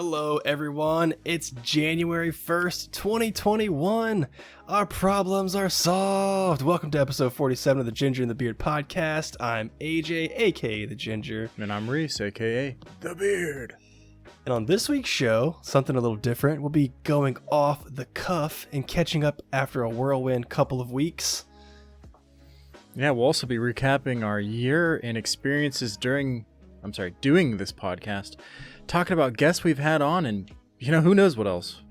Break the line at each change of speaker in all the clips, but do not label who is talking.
Hello, everyone. It's January 1st, 2021. Our problems are solved. Welcome to episode 47 of the Ginger and the Beard podcast. I'm AJ, aka The Ginger.
And I'm Reese, aka The Beard.
And on this week's show, something a little different. We'll be going off the cuff and catching up after a whirlwind couple of weeks.
Yeah, we'll also be recapping our year and experiences doing this podcast. Talking about guests we've had on and, who knows what else.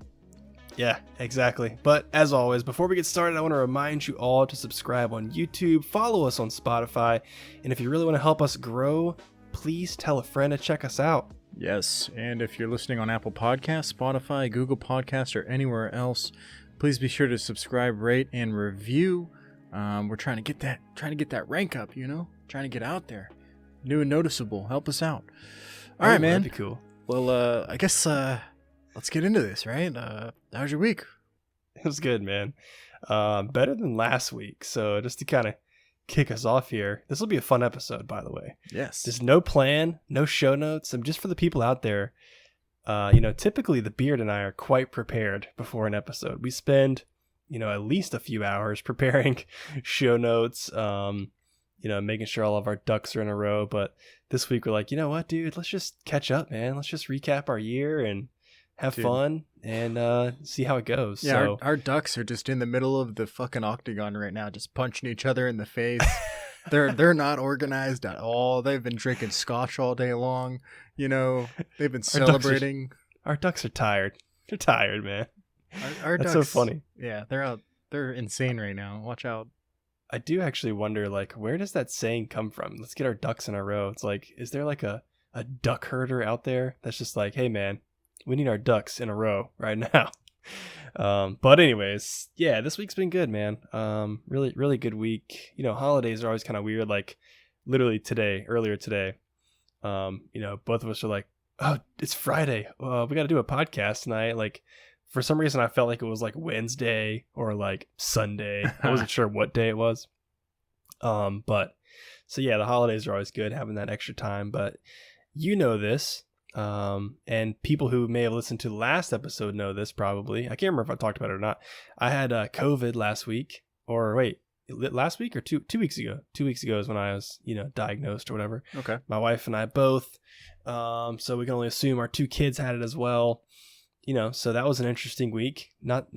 Yeah, exactly. But as always, before we get started, I want to remind you all to subscribe on YouTube, follow us on Spotify, and if you really want to help us grow, please tell a friend to check us out.
Yes, and if you're listening on Apple Podcasts, Spotify, Google Podcasts, or anywhere else, please be sure to subscribe, rate, and review. We're trying to get that rank up, trying to get out there. New and noticeable. Help us out. All right, man.
That'd be cool.
Well, I guess let's get into this, right? How was your week?
It was good, man. Better than last week. So just to kind of kick us off here, this will be a fun episode, by the way.
Yes.
Just no plan, no show notes. And just for the people out there, typically the Beard and I are quite prepared before an episode. We spend, at least a few hours preparing show notes, making sure all of our ducks are in a row. But this week we're like, you know what, dude, let's just catch up, man. Let's just recap our year and have fun and see how it goes.
Yeah,
so
our ducks are just in the middle of the fucking octagon right now, just punching each other in the face. They're not organized at all. They've been drinking scotch all day long. They've been celebrating.
Our ducks are tired. They're tired, man.
Our
That's
ducks,
so funny.
Yeah, they're out. They're insane right now. Watch out.
I do actually wonder, where does that saying come from? Let's get our ducks in a row. It's like, is there a duck herder out there that's just like, hey, man, we need our ducks in a row right now. But anyways, yeah, this week's been good, man. Really, really good week. Holidays are always kind of weird. Like literally earlier today, both of us are like, oh, it's Friday. We got to do a podcast tonight. Like, for some reason, I felt like it was like Wednesday or like Sunday. I wasn't sure what day it was. But so yeah, the holidays are always good, having that extra time. But this, and people who may have listened to the last episode know this probably. I can't remember if I talked about it or not. I had COVID last week, or wait, last week or two weeks ago. 2 weeks ago is when I was, diagnosed or whatever.
Okay.
My wife and I both. So we can only assume our two kids had it as well. So that was an interesting week. Not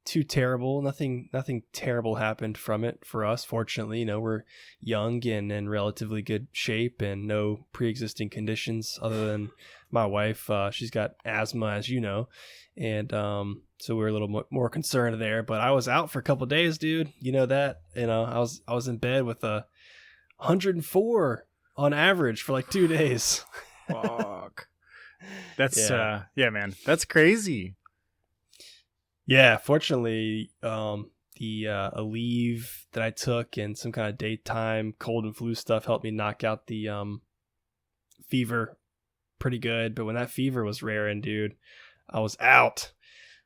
too terrible. Nothing terrible happened from it for us. Fortunately, we're young and in relatively good shape and no pre-existing conditions other than my wife. She's got asthma, as you know. And so we're a little more concerned there. But I was out for a couple of days, dude. You know that. I was in bed with 104 on average for like 2 days.
Fuck. That's yeah, man. That's crazy.
Yeah, fortunately, the Aleve that I took and some kind of daytime cold and flu stuff helped me knock out the fever pretty good. But when that fever was rearing, dude, I was out,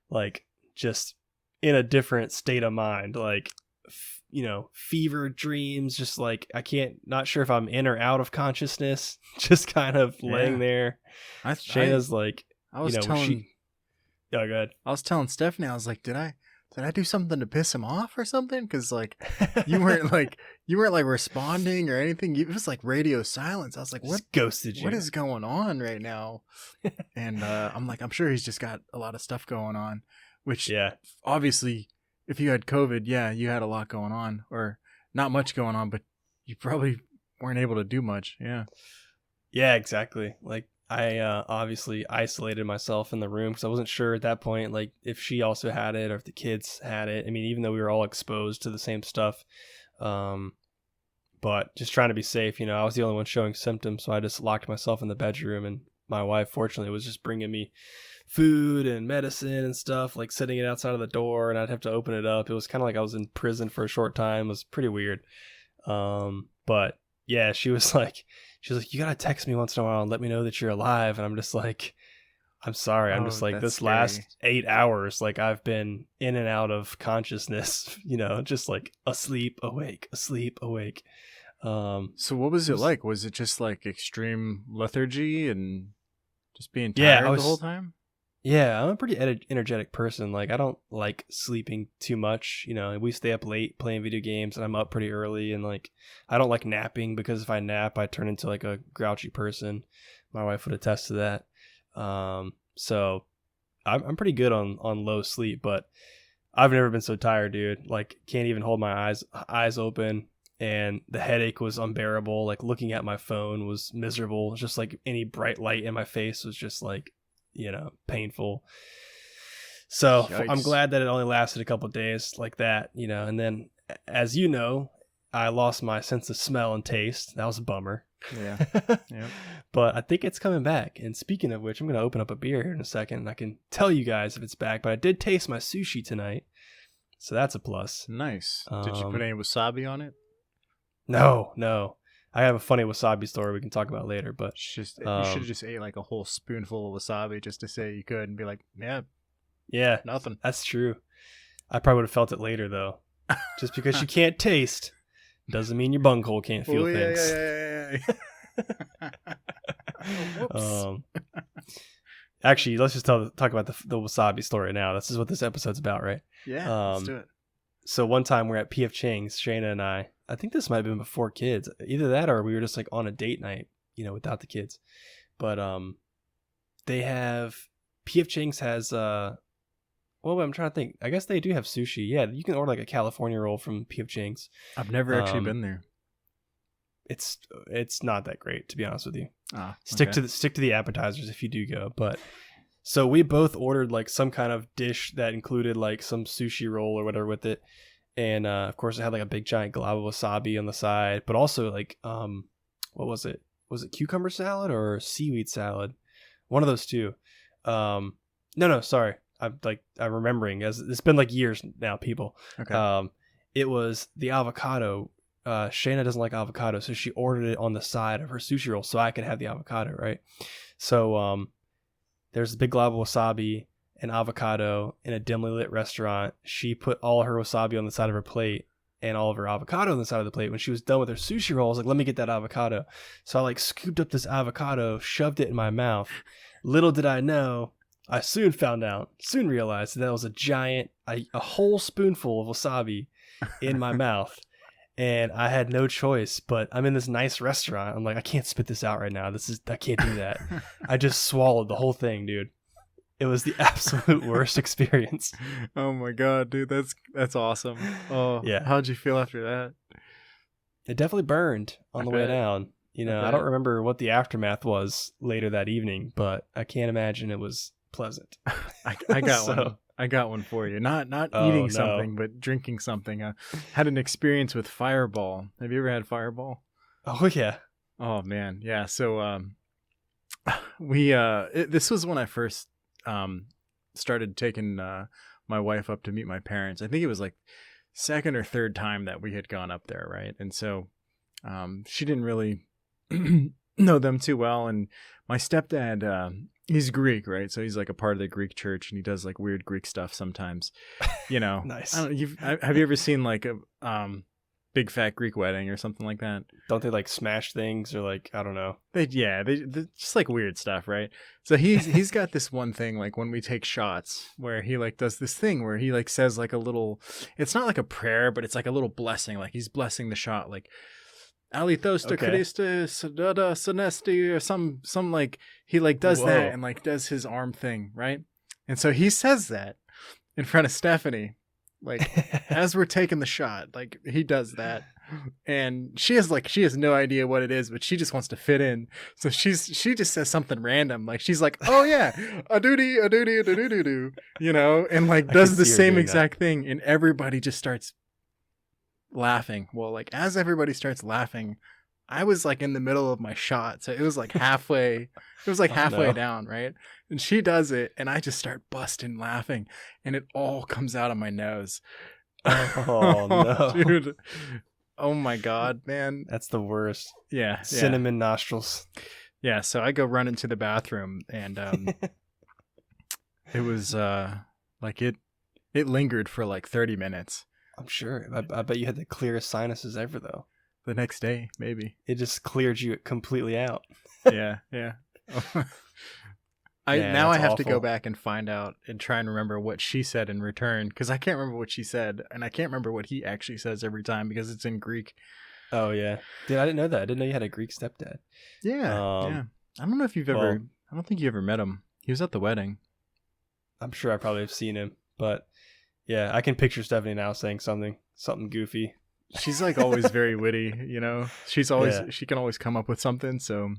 like just in a different state of mind, like fever dreams, just like not sure if I'm in or out of consciousness, just kind of laying there. Shayna's like,
I was telling.
Oh, go ahead.
I was telling Stephanie, I was like, did I do something to piss him off or something? Because you weren't responding or anything. It was like radio silence. I was like, what?
Ghosted you.
What is going on right now? And I'm like, I'm sure he's just got a lot of stuff going on. Which obviously, if you had COVID, you had a lot going on, or not much going on, but you probably weren't able to do much. Yeah.
Yeah, exactly. Like, I obviously isolated myself in the room because I wasn't sure at that point, like, if she also had it or if the kids had it. I mean, even though we were all exposed to the same stuff, but just trying to be safe, I was the only one showing symptoms, so I just locked myself in the bedroom, and my wife, fortunately, was just bringing me food and medicine and stuff, like setting it outside of the door, and I'd have to open it up. It was kind of like I was in prison for a short time. It was pretty weird. But yeah, she was like, you gotta text me once in a while and let me know that you're alive. And I'm just like, I'm sorry. I'm just like, this scary. Last 8 hours, like I've been in and out of consciousness, just like asleep, awake, asleep, awake.
So what was it like? Was it just like extreme lethargy and Just being
Yeah,
tired the whole time?
Yeah, I'm a pretty energetic person. Like, I don't like sleeping too much. You know, we stay up late playing video games, and I'm up pretty early. And like, I don't like napping because if I nap, I turn into like a grouchy person. My wife would attest to that. So I'm pretty good on low sleep, but I've never been so tired, dude. Like, can't even hold my eyes open, and the headache was unbearable. Like, looking at my phone was miserable. Just like any bright light in my face was just like, painful. So I'm
Yikes.
glad that it only lasted a couple of days like that, and then, as you know, I lost my sense of smell and taste. That was a bummer.
Yeah. Yep.
But I think it's coming back. And speaking of which, I'm going to open up a beer here in a second and I can tell you guys if it's back. But I did taste my sushi tonight, so that's a plus.
Nice. Did you put any wasabi on it?
No. I have a funny wasabi story we can talk about later, but
You should have just ate like a whole spoonful of wasabi just to say you could and be like,
yeah,
nothing.
That's true. I probably would have felt it later though. Just because you can't taste doesn't mean your bunghole can't feel things.
Yeah. Whoops.
Actually, let's just talk about the wasabi story now. This is what this episode's about, right?
Yeah, let's do it.
So one time we're at PF Chang's, Shayna and I think this might have been before kids. Either that or we were just like on a date night, without the kids. But they have, PF Chang's has well, I'm trying to think. I guess they do have sushi. Yeah, you can order like a California roll from PF Chang's.
I've never actually been there.
It's not that great, to be honest with you.
Stick
to the appetizers if you do go. But so we both ordered like some kind of dish that included like some sushi roll or whatever with it, and of course it had like a big giant glob of wasabi on the side, but also like what was it? Was it cucumber salad or seaweed salad? One of those two. No, sorry. I'm remembering, as it's been like years now, people.
Okay.
It was the avocado. Shayna doesn't like avocado, so she ordered it on the side of her sushi roll so I could have the avocado, right? So there's a big glob of wasabi and avocado in a dimly lit restaurant. She put all her wasabi on the side of her plate and all of her avocado on the side of the plate. When she was done with her sushi roll, I was like, let me get that avocado. So I like scooped up this avocado, shoved it in my mouth. Little did I know, I soon realized that was a whole spoonful of wasabi in my mouth. And I had no choice, but I'm in this nice restaurant. I'm like, I can't spit this out right now. I can't do that. I just swallowed the whole thing, dude. It was the absolute worst experience.
Oh my God, dude. That's awesome. Oh,
yeah.
How'd you feel after that?
It definitely burned on the way down. I don't remember what the aftermath was later that evening, but I can't imagine it was pleasant.
I got one. I got one for you. Not eating something, but drinking something. I had an experience with Fireball. Have you ever had Fireball?
Oh yeah.
Oh man, yeah. So this was when I first started taking my wife up to meet my parents. I think it was like second or third time that we had gone up there, right? And so she didn't really know them too well, and my stepdad he's Greek, right? So he's like a part of the Greek church, and he does like weird Greek stuff sometimes.
Nice.
Have you ever seen like a big fat Greek wedding or something like that?
Don't they like smash things or like, I don't know?
They just like weird stuff, right? So he's got this one thing like when we take shots where he like does this thing where he like says like a little. It's not like a prayer, but it's like a little blessing. Like he's blessing the shot, like Alithos to Christus, Dada Sonesti, or some like he like does that and like does his arm thing, right? And so he says that in front of Stephanie, like as we're taking the shot, like he does that, and she has no idea what it is, but she just wants to fit in. So she just says something random, like she's like, oh yeah, a doody, and like does the same exact thing, and everybody just starts laughing. Well, like as everybody starts laughing, I was like in the middle of my shot, so it was like halfway down, right? And she does it and I just start busting laughing, and it all comes out of my nose.
Oh no,
dude. Oh my God, man,
that's the worst.
Yeah,
cinnamon nostrils.
Yeah, so I go run into the bathroom, and it was like it lingered for like 30 minutes.
I'm sure. I bet you had the clearest sinuses ever, though.
The next day, maybe.
It just cleared you completely out.
Yeah.
Man,
Now I
that's
have to go
awful.
back and find out and try and remember what she said in return, because I can't remember what she said, and I can't remember what he actually says every time because it's in Greek.
Oh yeah, dude, I didn't know that. I didn't know you had a Greek stepdad.
Yeah,
Um,
yeah. I don't know if you've
well,
ever. I don't think you ever met him. He was at the wedding.
I'm sure I probably have seen him, but yeah, I can picture Stephanie now saying something goofy.
She's like always very witty, you know.
Yeah,
She can always come up with something. So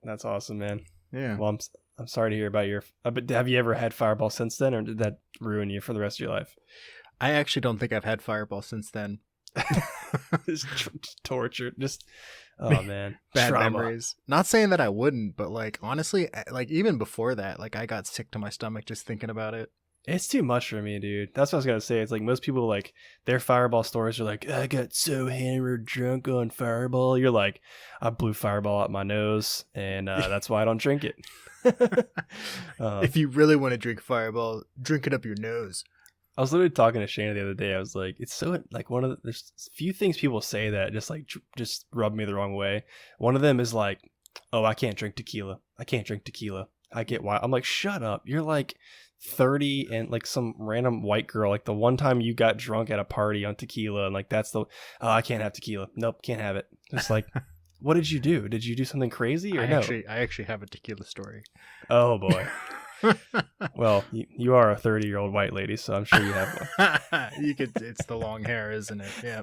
that's awesome, man.
yeah.
Well, I'm sorry to hear about your. But have you ever had Fireball since then, or did that ruin you for the rest of your life?
I actually don't think I've had Fireball since then.
Just torture. Just oh man,
Bad
trauma.
memories. Not saying that I wouldn't, but like honestly, like even before that, like I got sick to my stomach just thinking about it.
It's too much for me, dude. That's what I was gonna say. It's like most people like their Fireball stories are like, I got so hammered drunk on Fireball. You're like, I blew Fireball out my nose, and that's why I don't drink it.
If you really want to drink Fireball, drink it up your nose.
I was literally talking to Shana the other day. I was like, it's so like there's few things people say that just rub me the wrong way. One of them is like, oh, I can't drink tequila. I can't drink tequila. I get why. I'm like, shut up. You're like 30 and like some random white girl. Like the one time you got drunk at a party on tequila, and like that's the oh, I can't have tequila. Nope, can't have it. Just like, what did you do? Did you do something crazy or no?
I actually have a tequila story.
Oh boy. Well, you are a 30-year-old white lady, so I'm sure you have one.
You could. It's the long hair, isn't it? Yeah.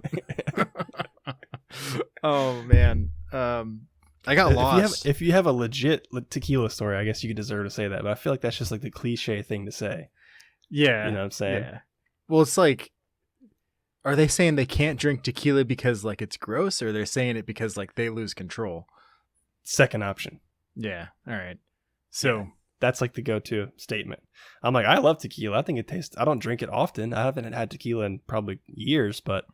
Oh man. I got lost.
If you have a legit tequila story, I guess you could deserve to say that. But I feel like that's just like the cliche thing to say.
Yeah.
You know what I'm saying?
Yeah. Well, it's like, are they saying they can't drink tequila because like it's gross, or they're saying it because like they lose control?
Second option.
Yeah. All right. So.
Yeah. That's like the go-to statement. I'm like, I love tequila. I think it tastes. I don't drink it often. I haven't had tequila in probably years, but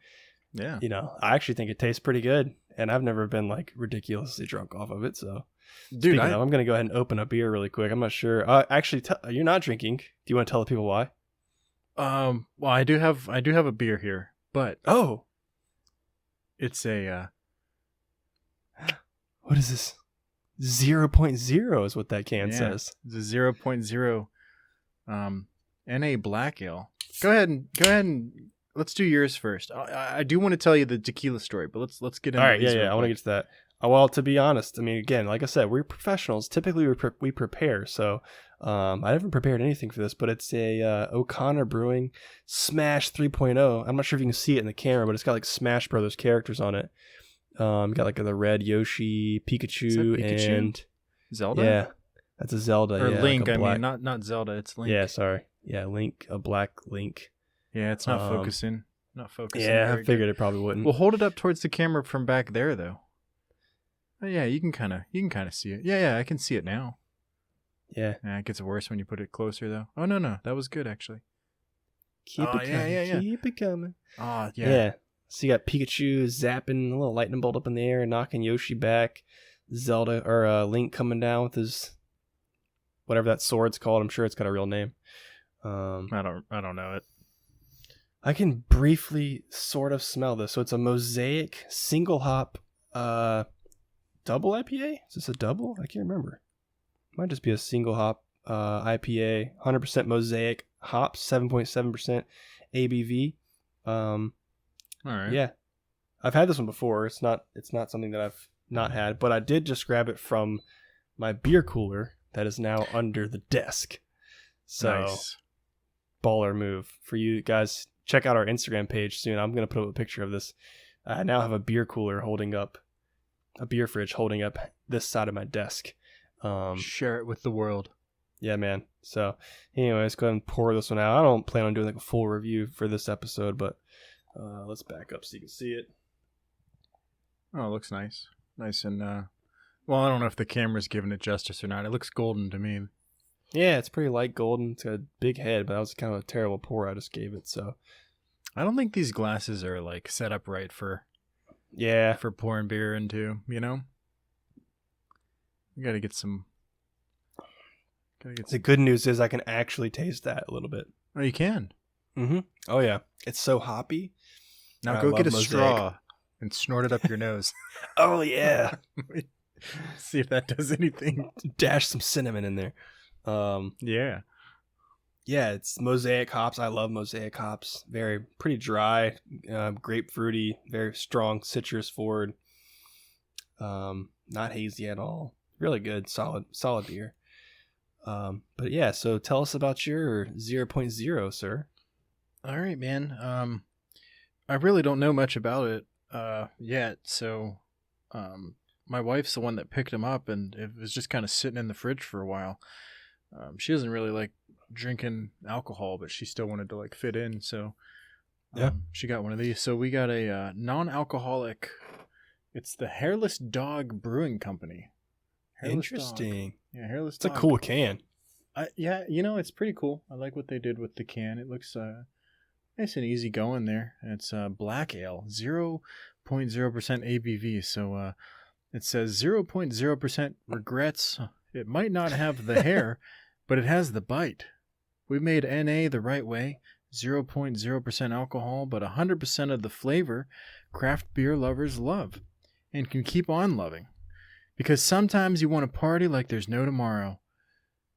Yeah.
you know, I actually think it tastes pretty good, and I've never been like ridiculously drunk off of it. So,
Dude,
I'm gonna go ahead and open a beer really quick. I'm not sure. Actually, you're not drinking. Do you want to tell the people why?
well, I do have a beer here, but
Oh,
it's a
what is this? 0.0 is what that can says.
It's a 0.0 NA black ale. Go ahead and let's do yours first. I do want to tell you the tequila story, but let's get into
All right,
these
yeah.
real
I want to
quick.
get to that. Well, to be honest, I mean, again, like I said, we're professionals. Typically, we prepare. So, I haven't prepared anything for this, but it's a O'Connor Brewing Smash 3.0. I'm not sure if you can see it in the camera, but it's got like Smash Brothers characters on it. Got like the red Yoshi, Pikachu,
Pikachu?
and
Zelda?
yeah, that's a Zelda.
Or
yeah,
Link,
like a black,
not Zelda, it's Link.
Yeah, sorry. Yeah, Link, a black Link.
Yeah, it's not focusing. Not focusing.
Yeah, I
very
figured
good.
it probably wouldn't.
Well, hold it up towards the camera from back there though. Oh, yeah, you can kind of see it. Yeah, I can see it now.
Yeah.
It gets worse when you put it closer though. Oh no, that was good actually.
Keep it coming.
yeah.
Keep it coming.
Oh
Yeah. So you got Pikachu zapping a little lightning bolt up in the air and knocking Yoshi back. Zelda or Link coming down with his whatever that sword's called. I'm sure it's got a real name.
I don't know it.
I can briefly sort of smell this. So it's a Mosaic single hop double IPA. Is this a double? I can't remember. Might just be a single hop IPA. 100% Mosaic hops, 7.7% ABV.
All right.
Yeah, I've had this one before. It's not something that I've not had, but I did just grab it from my beer cooler that is now under the desk. So,
Nice.
Baller move for you guys. Check out our Instagram page soon. I'm gonna put up a picture of this. I now have a beer cooler holding up, a beer fridge holding up this side of my desk.
Share it with the world.
Yeah, man. So, anyways, go ahead and pour this one out. I don't plan on doing like a full review for this episode, but let's back up so you can see it.
Oh, it looks nice. Nice and well, I don't know if the camera's giving it justice or not. It looks golden to me.
Yeah, it's pretty light golden. It's got a big head, but that was kind of a terrible pour I just gave it. So,
I don't think these glasses are like set up right for
yeah,
for pouring beer into, you know? You got to get some
the good news is I can actually taste that a little bit.
Oh, you can.
Mm-hmm. Oh yeah, it's so hoppy.
Now
I
go
love
get a
Mosaic.
straw and snort it up your nose.
Oh yeah,
See if that does anything.
dash some cinnamon in there.
Yeah.
Yeah, it's mosaic hops. I love mosaic hops. Pretty dry, grapefruity, very strong citrus forward. Not hazy at all. Really good, solid beer. But yeah, so tell us about your 0.0, sir.
All right, man. I really don't know much about it yet, so my wife's the one that picked him up, and it was just kind of sitting in the fridge for a while. She doesn't really like drinking alcohol, but she still wanted to like fit in, so she got one of these. So we got a non-alcoholic. It's the Hairless Dog Brewing Company. Hairless
Interesting.
Dog. Yeah, Hairless
It's
Dog.
a cool can.
Yeah, it's pretty cool. I like what they did with the can. It looks nice and easy going there. It's black ale, 0.0% ABV. So it says 0.0% regrets. It might not have the hair, but it has the bite. We made NA the right way. 0.0% alcohol, but 100% of the flavor craft beer lovers love and can keep on loving. Because sometimes you want to party like there's no tomorrow.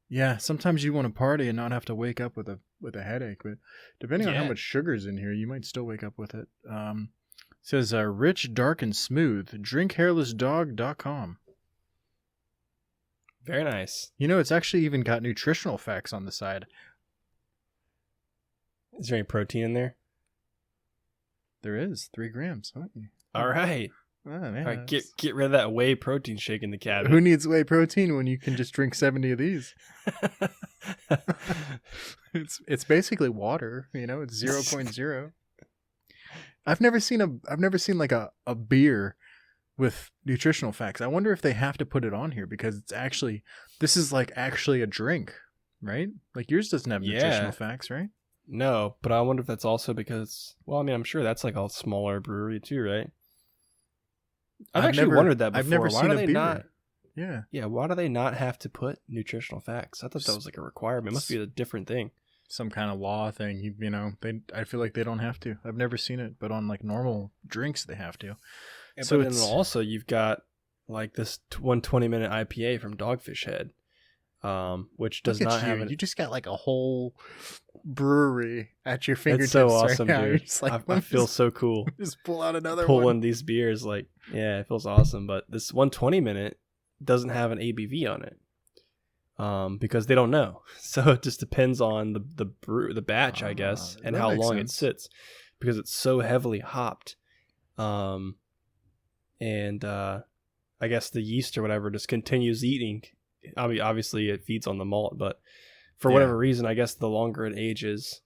Yeah, sometimes you want to party and not have to wake up with a headache. But depending on how much sugar's in here, you might still wake up with it. It says rich, dark, and smooth. DrinkHairlessDog.com.
Very nice.
It's actually even got nutritional facts on the side.
Is there any protein in there?
There is 3 grams.
All right.
Oh, man,
all right, get rid of that whey protein shake in the cabinet.
Who needs whey protein when you can just drink 70 of these? It's basically water, it's 0.0. I've never seen like a beer with nutritional facts. I wonder if they have to put it on here because this is like actually a drink, right? Like yours doesn't have nutritional facts, right?
No, but I wonder if that's also because, I'm sure that's like a smaller brewery too, right? I've actually wondered that before.
I've never seen a beer.
Not,
yeah,
why do they not have to put nutritional facts? I thought that was like a requirement. It must be a different thing.
Some kind of law thing, I feel like they don't have to. I've never seen it, but on like normal drinks they have to.
Yeah, so but then also you've got like this 120-minute IPA from Dogfish Head, which does not have
You just got like a whole brewery at your fingertips.
It's so awesome,
right
dude. Like, I feel so cool.
Just pull out another
Pulling
one.
these beers, like, yeah, it feels awesome. But this 120-minute doesn't have an ABV on it, because they don't know. So it just depends on the batch, I guess, and how long it sits, because it's so heavily hopped. And I guess the yeast or whatever just continues eating. I mean, obviously it feeds on the malt, but for whatever reason, I guess the longer it ages,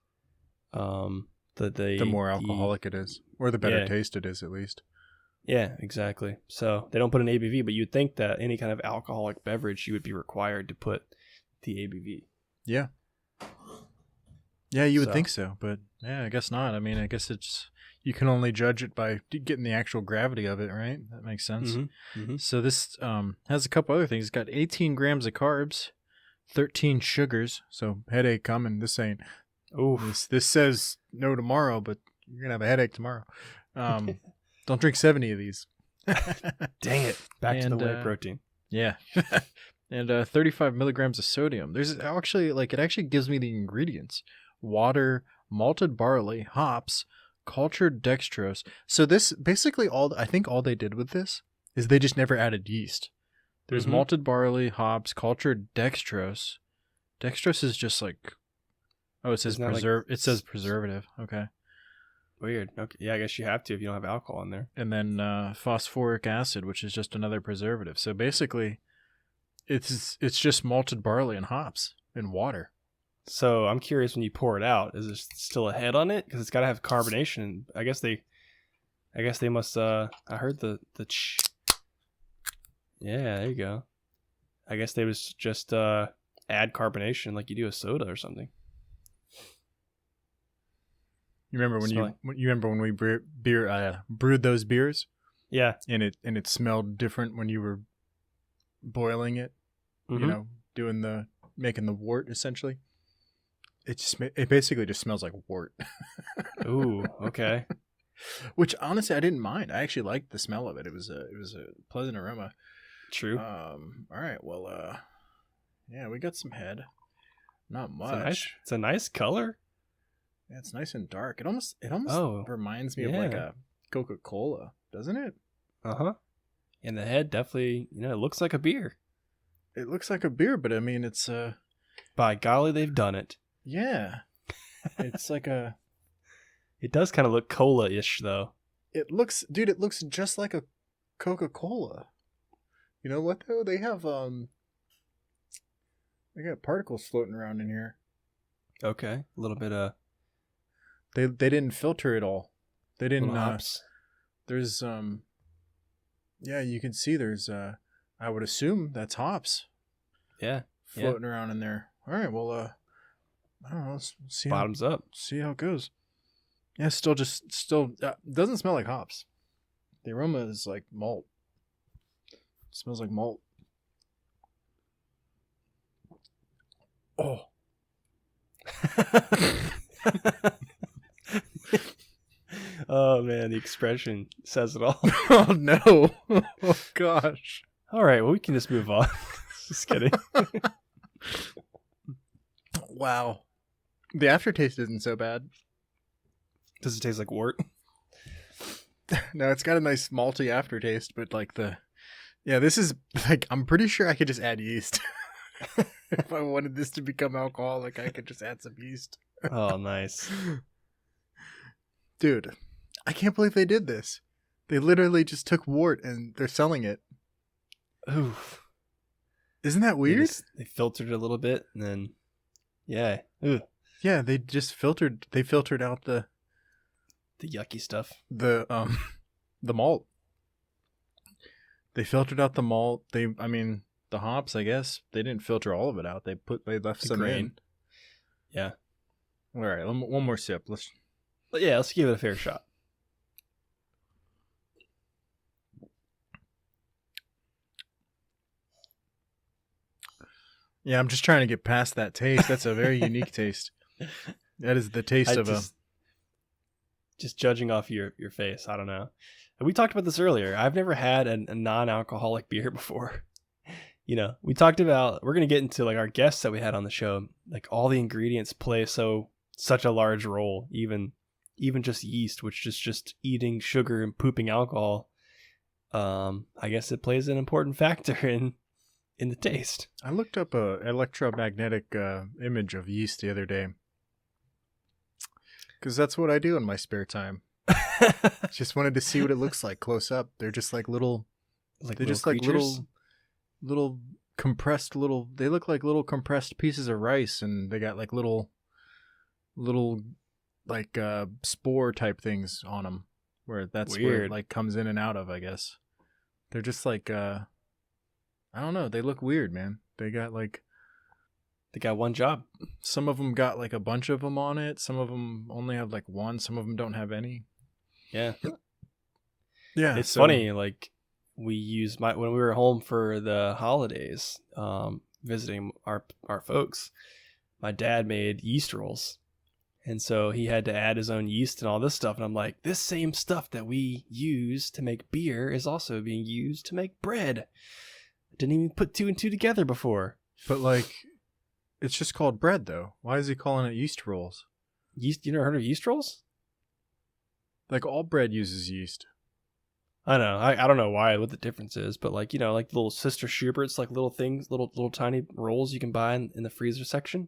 the
more alcoholic it is, or the better taste it is, at least.
Yeah, exactly. So they don't put an ABV, but you'd think that any kind of alcoholic beverage, you would be required to put the ABV.
Yeah. Yeah, you would think so, but yeah, I guess not. I mean, I guess you can only judge it by getting the actual gravity of it, right? That makes sense.
Mm-hmm. Mm-hmm.
So this has a couple other things. It's got 18 grams of carbs, 13 sugars. So headache coming. This ain't. Oh, this says no tomorrow, but you're gonna have a headache tomorrow. Don't drink 70 of these.
Dang it! Back to the whey protein.
Yeah. And 35 milligrams of sodium. There's actually it actually gives me the ingredients: water, malted barley, hops, cultured dextrose. So this basically I think all they did with this is they just never added yeast. There's malted barley, hops, cultured dextrose. Dextrose is just like, it says it says preservative. Okay.
Weird. Okay. Yeah, I guess you have to if you don't have alcohol in there.
And then phosphoric acid, which is just another preservative. So basically, it's just malted barley and hops and water.
So I'm curious, when you pour it out, is there still a head on it? Because it's got to have carbonation. I guess they must. I heard the Yeah, there you go. I guess they was just add carbonation like you do a soda or something.
You remember when we brewed those beers?
Yeah,
and it smelled different when you were boiling it. Mm-hmm. Making the wort essentially. It basically just smells like wort.
Ooh, okay.
Which honestly I didn't mind. I actually liked the smell of it. It was a pleasant aroma.
True.
All right. Well, Yeah, we got some head. Not
It's
much.
it's a nice color.
Yeah, it's nice and dark. It almost
Oh,
reminds me of
yeah.
like a Coca-Cola, doesn't it?
Uh-huh. And the head definitely, it looks like a beer.
It looks like a beer, but I mean, it's
By golly, they've done it.
yeah. It's like a.
It does kind of look cola-ish, though.
It looks just like a Coca-Cola. You know what though? They got particles floating around in here.
Okay. A little bit of
They didn't filter it all. They didn't.
little hops.
There's yeah, you can see there's I would assume that's hops
Yeah.
floating around in there. All right, well I don't know. Let's see
Bottoms up.
see how it goes. Yeah, still doesn't smell like hops. The aroma is like malt. It smells like malt. Oh.
Oh man, the expression says it all.
Oh no. Oh gosh.
All right, well we can just move on. Just kidding.
Wow. The aftertaste isn't so bad.
Does it taste like wort?
No, it's got a nice malty aftertaste, but like this is like, I'm pretty sure I could just add yeast. If I wanted this to become alcoholic, I could just add some yeast.
Oh, nice.
Dude, I can't believe they did this. They literally just took wort and they're selling it.
Oof.
Isn't that weird?
They filtered it a little bit and then, yeah. Ooh,
Yeah, they filtered out the
yucky stuff.
the malt. They filtered out the malt. The hops, I guess. They didn't filter all of it out. They left
The
some
grain.
in.
Yeah.
All right, one more sip.
But yeah, let's give it a fair shot.
Yeah, I'm just trying to get past that taste. That's a very unique taste. That is the taste of
just judging off your face. I don't know. And we talked about this earlier. I've never had a non-alcoholic beer before. We talked about, we're going to get into like our guests that we had on the show. Like all the ingredients play such a large role, even just yeast, which is just eating sugar and pooping alcohol. I guess it plays an important factor in the taste.
I looked up a electromagnetic image of yeast the other day. Because that's what I do in my spare time. Just wanted to see what it looks like close up. They're just like little, little compressed little. They look like little compressed pieces of rice, and they got like little like spore type things on them, where that's where it like comes in and out of. I guess they're just like I don't know. They look weird, man. They got
one job.
Some of them got like a bunch of them on it. Some of them only have like one. Some of them don't have any.
Yeah.
Yeah.
It's funny. Like we used when we were home for the holidays, visiting our folks, my dad made yeast rolls. And so he had to add his own yeast and all this stuff. And I'm like, this same stuff that we use to make beer is also being used to make bread. I didn't even put two and two together before.
But like, it's just called bread, though. Why is he calling it yeast rolls?
Yeast? You never heard of yeast rolls?
Like all bread uses yeast.
I know. I don't know what the difference is, but like like little Sister Schubert's, like little things, little tiny rolls you can buy in the freezer section.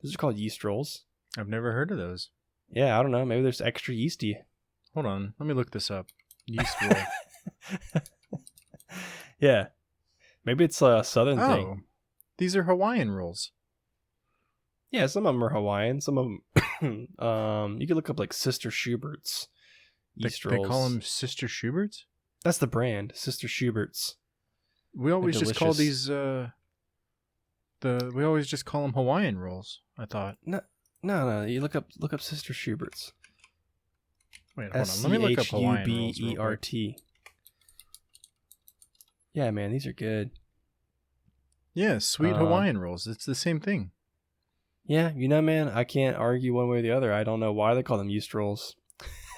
Those are called yeast rolls.
I've never heard of those.
Yeah, I don't know. Maybe there's extra yeasty.
Hold on, let me look this up. Yeast roll.
Yeah, maybe it's a southern thing.
These are Hawaiian rolls.
Yeah, some of them are Hawaiian. Some of them, you can look up like Sister Schubert's yeast rolls.
They call them Sister Schubert's?
That's the brand, Sister Schubert's.
We always just call these we always just call them Hawaiian rolls, I thought.
No. You look up Sister Schubert's.
Wait, hold on. Let me look up Hawaiian rolls.
Schubert. Yeah, man, these are good.
Yeah, sweet Hawaiian rolls. It's the same thing.
Yeah, man, I can't argue one way or the other. I don't know why they call them yeast rolls.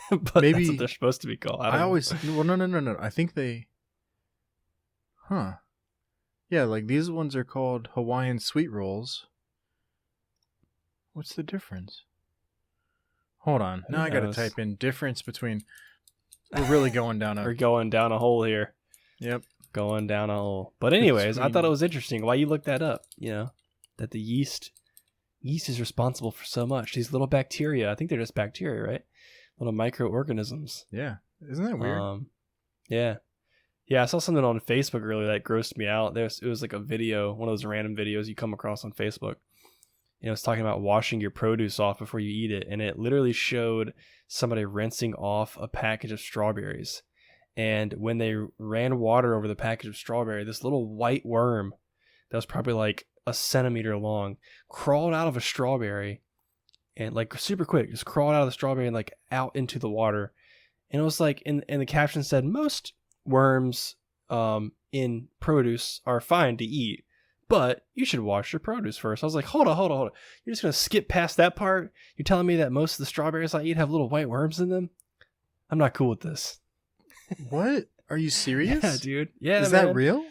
But
maybe
that's what they're supposed to be called.
No. I think they... Huh. Yeah, like these ones are called Hawaiian sweet rolls. What's the difference? Hold on.
Who
Now I got to
knows?
type in difference between. We're really going down
We're
a.
going down a hole here.
Yep.
Going down a hole. But anyways, I thought it
Between-
was interesting why you looked that up. You know, that the yeast is responsible for so much. These little bacteria. I think they're just bacteria, right? Little microorganisms.
Yeah. Isn't that weird?
Yeah. Yeah, I saw something on Facebook earlier that grossed me out. It was like a video, one of those random videos you come across on Facebook. It was talking about washing your produce off before you eat it, and it literally showed somebody rinsing off a package of strawberries. And when they ran water over the package of strawberry, this little white worm that was probably like a centimeter long crawled out of a strawberry and like super quick, just crawled out of the strawberry and like out into the water. And it was like, and the caption said, most worms in produce are fine to eat, but you should wash your produce first. I was like, hold on. You're just going to skip past that part? You're telling me that most of the strawberries I eat have little white worms in them? I'm not cool with this.
What? Are you serious?
Yeah, dude. Yeah,
Is
man.
that real?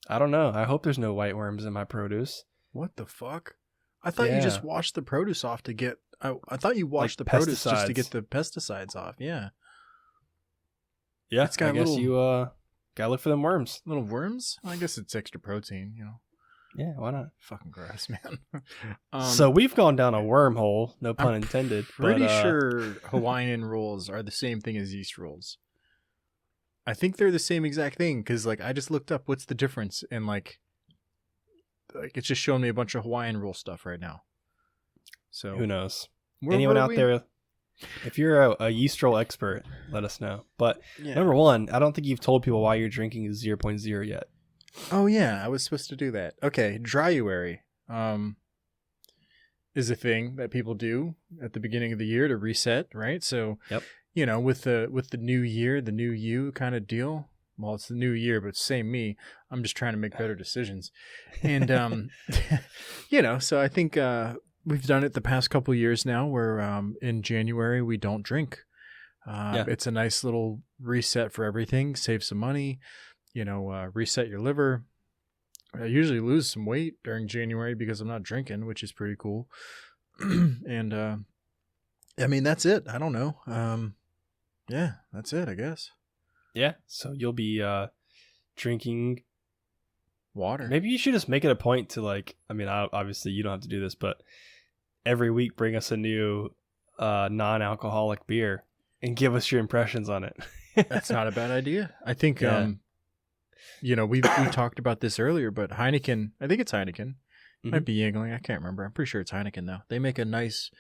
I don't know. I hope there's no white worms in my produce.
What the fuck? I thought you just washed the produce off to get. I thought you washed
Like
the produce just to
pesticides.
get the pesticides off. Yeah.
Yeah,
It's got
I guess
little-
you gotta look for them worms.
Little worms? I guess it's extra protein, you know.
Yeah, why not?
Fucking gross, man.
So we've gone down a wormhole, no pun
I'm
intended.
Pretty
but,
sure Hawaiian rolls are the same thing as yeast rolls. I think they're the same exact thing because, like, I just looked up what's the difference, and like it's just showing me a bunch of Hawaiian roll stuff right now. So
who knows?
where
Anyone
were
out
we?
there, if you're a yeast roll expert, let us know. But
Yeah.
number one, I don't think you've told people why you're drinking 0.0 yet.
Oh yeah, I was supposed to do that. Okay, dryuary is a thing that people do at the beginning of the year to reset, right? So,
Yep.
you know, with the new year, the new you kind of deal. Well, it's the new year, but same me. I'm just trying to make better decisions, and you know, so I think we've done it the past couple years now, where in January we don't drink. It's a nice little reset for everything. Save some money. You know, reset your liver. I usually lose some weight during January because I'm not drinking, which is pretty cool. And I mean, that's it. I don't know. Yeah, that's it, I guess.
Yeah, so you'll be drinking
Water.
Maybe you should just make it a point to, like, I mean, obviously you don't have to do this, but every week bring us a new non-alcoholic beer and give us your impressions on it.
That's not a bad idea. I think, you know, we talked about this earlier, but Heineken, I think it's Heineken. Might be Yingling. I can't remember. I'm pretty sure it's Heineken, though. They make a nice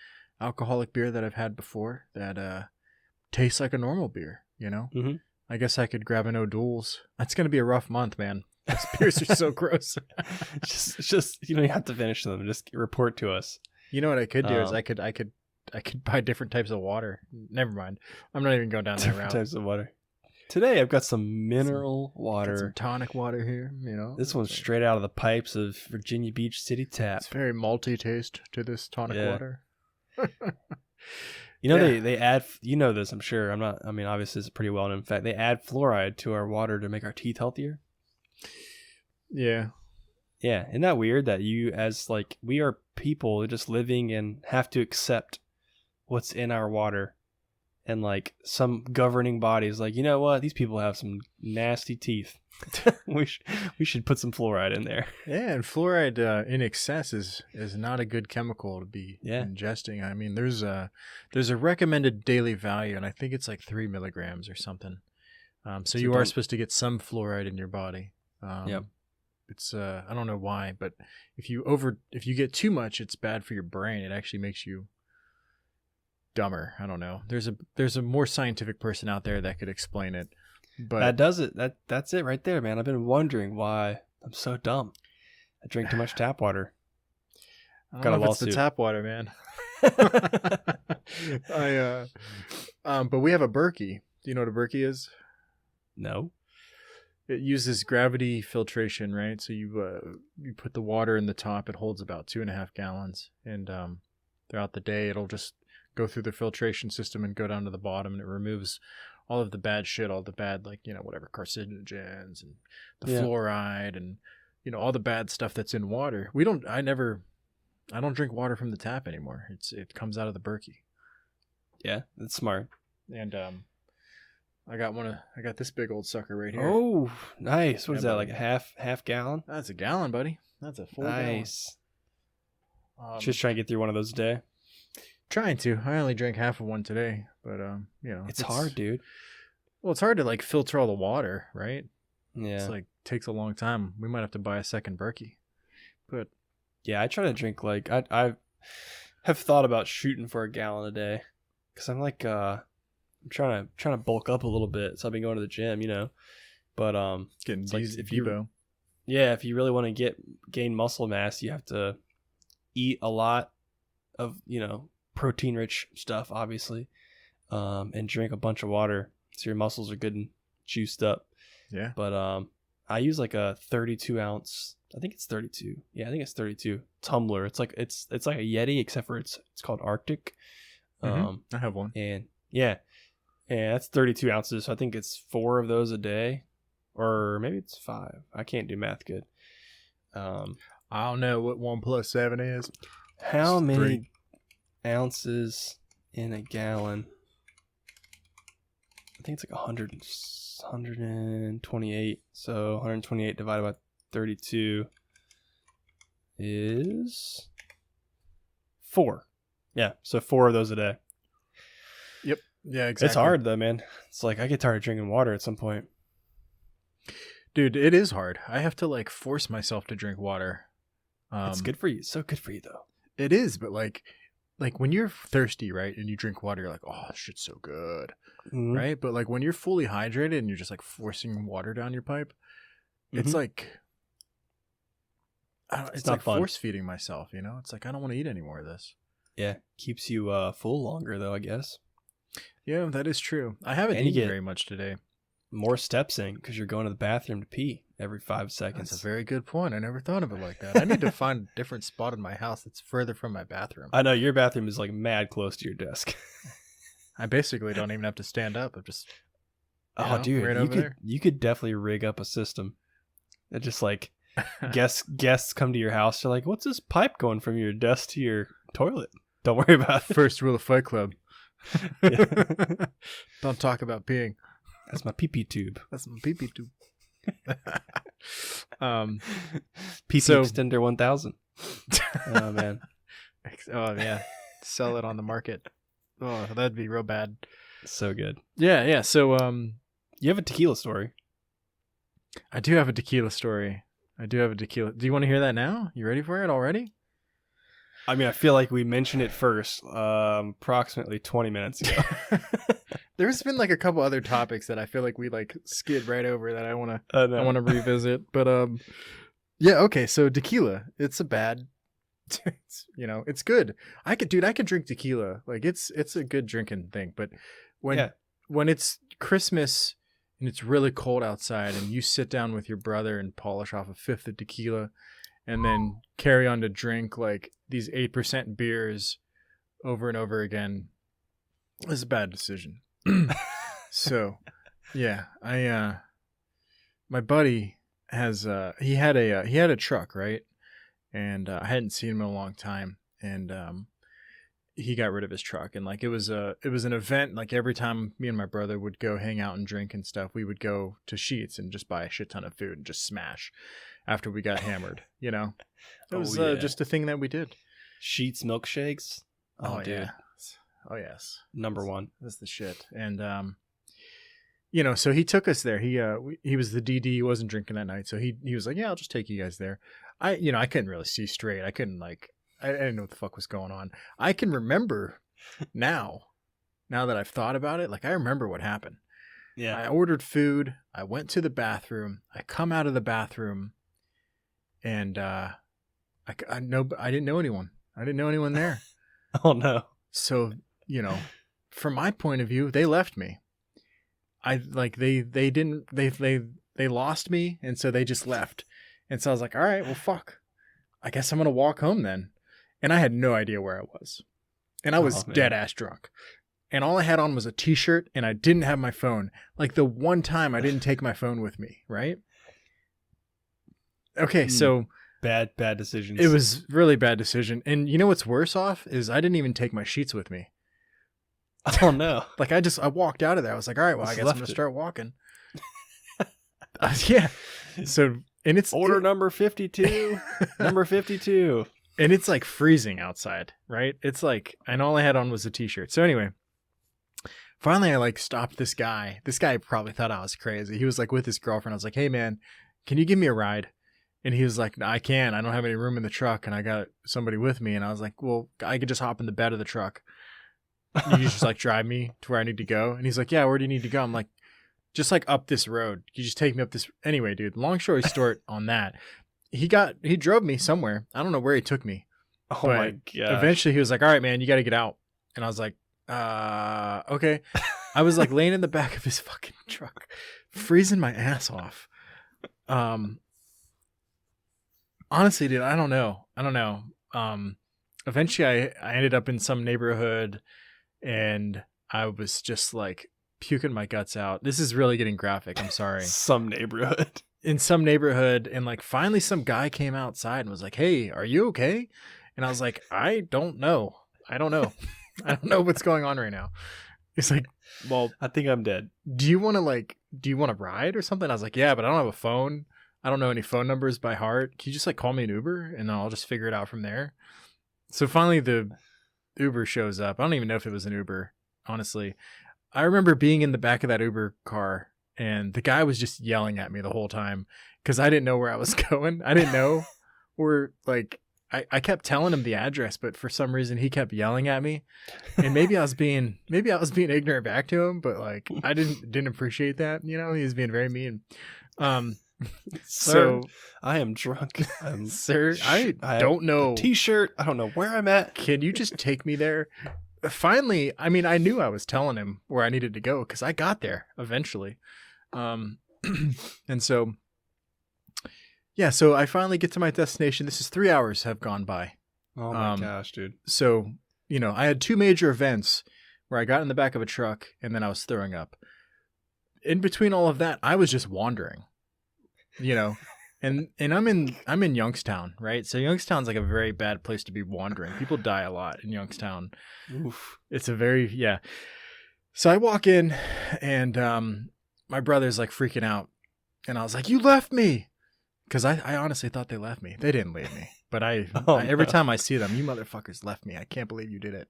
alcoholic beer that I've had before that tastes like a normal beer, you know?
Mm-hmm.
I guess I could grab an O'Doul's. It's going to be a rough month, man. These beers are so gross.
just you don't have to finish them. Just report to us.
You know what I could do is I could buy different types of water. Never mind. I'm not even going down that
Different
route.
types of water. Today I've got some mineral
Got
water.
some tonic water here, you know.
This one's straight out of the pipes of Virginia Beach City Tap.
It's very malty taste to this tonic water.
You know, they add, you know this, I'm sure. I mean, obviously it's pretty well known. In fact, they add fluoride to our water to make our teeth healthier.
Yeah.
Yeah. Isn't that weird that you, as like, we are people just living and have to accept what's in our water, and like some governing bodies like, you know what, these people have some nasty teeth. we should put some fluoride in there.
Yeah, and fluoride in excess is not a good chemical to be ingesting. I mean, there's a recommended daily value, and I think it's like 3 milligrams or something. So you are supposed to get some fluoride in your body.
Yep.
It's I don't know why, but if you get too much, it's bad for your brain. It actually makes you dumber. I don't know. There's a more scientific person out there that could explain it. But
that does it. That's it right there, man. I've been wondering why I'm so dumb. I drink too much tap water.
I don't know if it's the tap water, man. But we have a Berkey. Do you know what a Berkey is?
No.
It uses gravity filtration, right? So you put the water in the top. It holds about 2.5 gallons, and throughout the day, it'll just go through the filtration system and go down to the bottom, and it removes all of the bad shit, all the bad, like, you know, whatever, carcinogens and the fluoride and all the bad stuff that's in water. I don't drink water from the tap anymore. It comes out of the Berkey.
Yeah, that's smart.
And I got this big old sucker right here.
Oh, nice. What is that,
buddy.
like a half gallon?
That's a gallon, buddy. That's a full gallon.
Nice. Just trying to get through one of those a day.
Trying to. I only drank half of one today, but
it's hard, dude.
Well, it's hard to like filter all the water, right?
Yeah.
It's like takes a long time. We might have to buy a second Berkey. But
yeah, I try to drink like I have thought about shooting for a gallon a day because I'm like I'm trying to bulk up a little bit. So I've been going to the gym, But
getting
like if you really want to gain muscle mass, you have to eat a lot of protein rich stuff, obviously, and drink a bunch of water so your muscles are good and juiced up.
Yeah.
But I use like a 32 ounce. I think it's 32. Yeah, I think it's 32 tumbler. It's like a Yeti, except for it's called Arctic.
I have one.
And yeah, that's 32 ounces. So I think it's 4 of those a day, or maybe it's 5. I can't do math good.
I don't know what 1 + 7 is.
How many ounces in a gallon? I think it's like 128. So 128 divided by 32 is 4. Yeah, so 4 of those a day.
Yep. Yeah, exactly.
It's hard though, man. It's like I get tired of drinking water at some point.
Dude, it is hard. I have to like force myself to drink water.
It's good for you. It's so good for you though.
It is, but like when you're thirsty, right, and you drink water, you're like, oh, this shit's so good, right? But like when you're fully hydrated and you're just like forcing water down your pipe, it's like, it's
not
like
fun.
Force feeding myself, It's like I don't want to eat any more of this.
Yeah, keeps you full longer though, I guess.
Yeah, that is true. I haven't eaten very much today.
More steps in because you're going to the bathroom to pee every 5 seconds.
That's a very good point. I never thought of it like that. I need to find a different spot in my house that's further from my bathroom.
I know your bathroom is like mad close to your desk.
I basically don't even have to stand up. I'm just
dude,
right
you could definitely rig up a system that just like guests come to your house. They're like, "What's this pipe going from your desk to your toilet?" Don't worry about it.
First rule of Fight Club: don't talk about peeing.
That's my pee-pee tube.
That's my pee-pee tube.
Pee-pee extender 1000. Oh man.
Oh yeah. Sell it on the market. Oh, that'd be real bad.
So good.
Yeah. So
you have a tequila story.
I do have a tequila story. Do you want to hear that now? You ready for it already?
I mean, I feel like we mentioned it first approximately 20 minutes ago.
There's been like a couple other topics that I feel like we like skid right over that I want to revisit. But yeah, okay. So tequila, it's it's good. I could drink tequila. Like it's a good drinking thing. But when it's Christmas and it's really cold outside and you sit down with your brother and polish off a 5th of tequila and then carry on to drink like these 8% beers over and over again, it's a bad decision. So, yeah, my buddy has he had a truck, right? And I hadn't seen him in a long time, and he got rid of his truck, and like it was an event. Like every time me and my brother would go hang out and drink and stuff, we would go to Sheetz and just buy a shit ton of food and just smash after we got hammered. It was just a thing that we did.
Sheetz milkshakes. Oh, dude.
Yeah. Oh yes,
number one.
That's the shit. And so he took us there. He was the DD. He wasn't drinking that night, so he was like, "Yeah, I'll just take you guys there." I couldn't really see straight. I couldn't I didn't know what the fuck was going on. I can remember now that I've thought about it. Like I remember what happened.
Yeah.
I ordered food. I went to the bathroom. I come out of the bathroom, and I didn't know anyone. I didn't know anyone there.
Oh no.
So, from my point of view, they left me. They lost me, and so they just left. And so I was like, all right, well, fuck. I guess I'm going to walk home then. And I had no idea where I was. And I was dead ass drunk. And all I had on was a t-shirt, and I didn't have my phone. Like the one time I didn't take my phone with me, right? Okay, so
Bad decisions.
it was really bad decision. And you know what's worse off is I didn't even take my sheets with me.
Oh no.
Like I walked out of there. I was like, all right, well, I
Just
guess I'm
left
gonna
it.
start walking. Yeah. So and it's
Order number 52. Number 52.
and it's like freezing outside, right? It's like, and all I had on was a t-shirt. So anyway, finally I like stopped this guy. This guy probably thought I was crazy. He was like with his girlfriend. I was like, hey man, can you give me a ride? And he was like, no, I can't. I don't have any room in the truck and I got somebody with me. And I was like, well, I could just hop in the bed of the truck. You just like drive me to where I need to go. And he's like, yeah, where do you need to go? I'm like, just like up this road. You just take me up this. Anyway, dude, long story short on that, he drove me somewhere. I don't know where he took me.
Oh
but
my god.
Eventually he was like, all right, man, you got to get out. And I was like, okay. I was like laying in the back of his fucking truck, freezing my ass off. Honestly, dude, I don't know. Eventually I ended up in some neighborhood and I was just like puking my guts out. This is really getting graphic. I'm sorry.
Some neighborhood.
In some neighborhood, and like finally some guy came outside and was like, hey, are you okay? And I was like, I don't know. I don't know what's going on right now. He's like, well,
I think I'm dead.
do you want to ride or something? I was like, yeah, but I don't have a phone. I don't know any phone numbers by heart. Can you just like call me an Uber and I'll just figure it out from there? So finally the Uber shows up. I don't even know if it was an Uber, honestly. I remember being in the back of that Uber car and the guy was just yelling at me the whole time because I didn't know where I was going. I didn't know or like I kept telling him the address, but for some reason he kept yelling at me. And maybe I was being ignorant back to him, but like I didn't appreciate that, you know. He was being very mean.
Sir,
So
I am drunk.
sir, I
have
don't know.
a t-shirt. I don't know where I'm at.
Can you just take me there? Finally, I mean, I knew I was telling him where I needed to go because I got there eventually. And so, yeah, so I finally get to my destination. This is 3 hours have gone by.
Oh my gosh, dude.
So, you know, I had two major events where I got in the back of a truck and then I was throwing up. In between all of that, I was just wandering, you know, and I'm in Youngstown, right? So Youngstown's like a very bad place to be wandering. People die a lot in Youngstown.
Oof.
It's a very, yeah. So I walk in and my brother's like freaking out and I was like, you left me. Because I honestly thought they left me. They didn't leave me. But every time I see them, you motherfuckers left me. I can't believe you did it.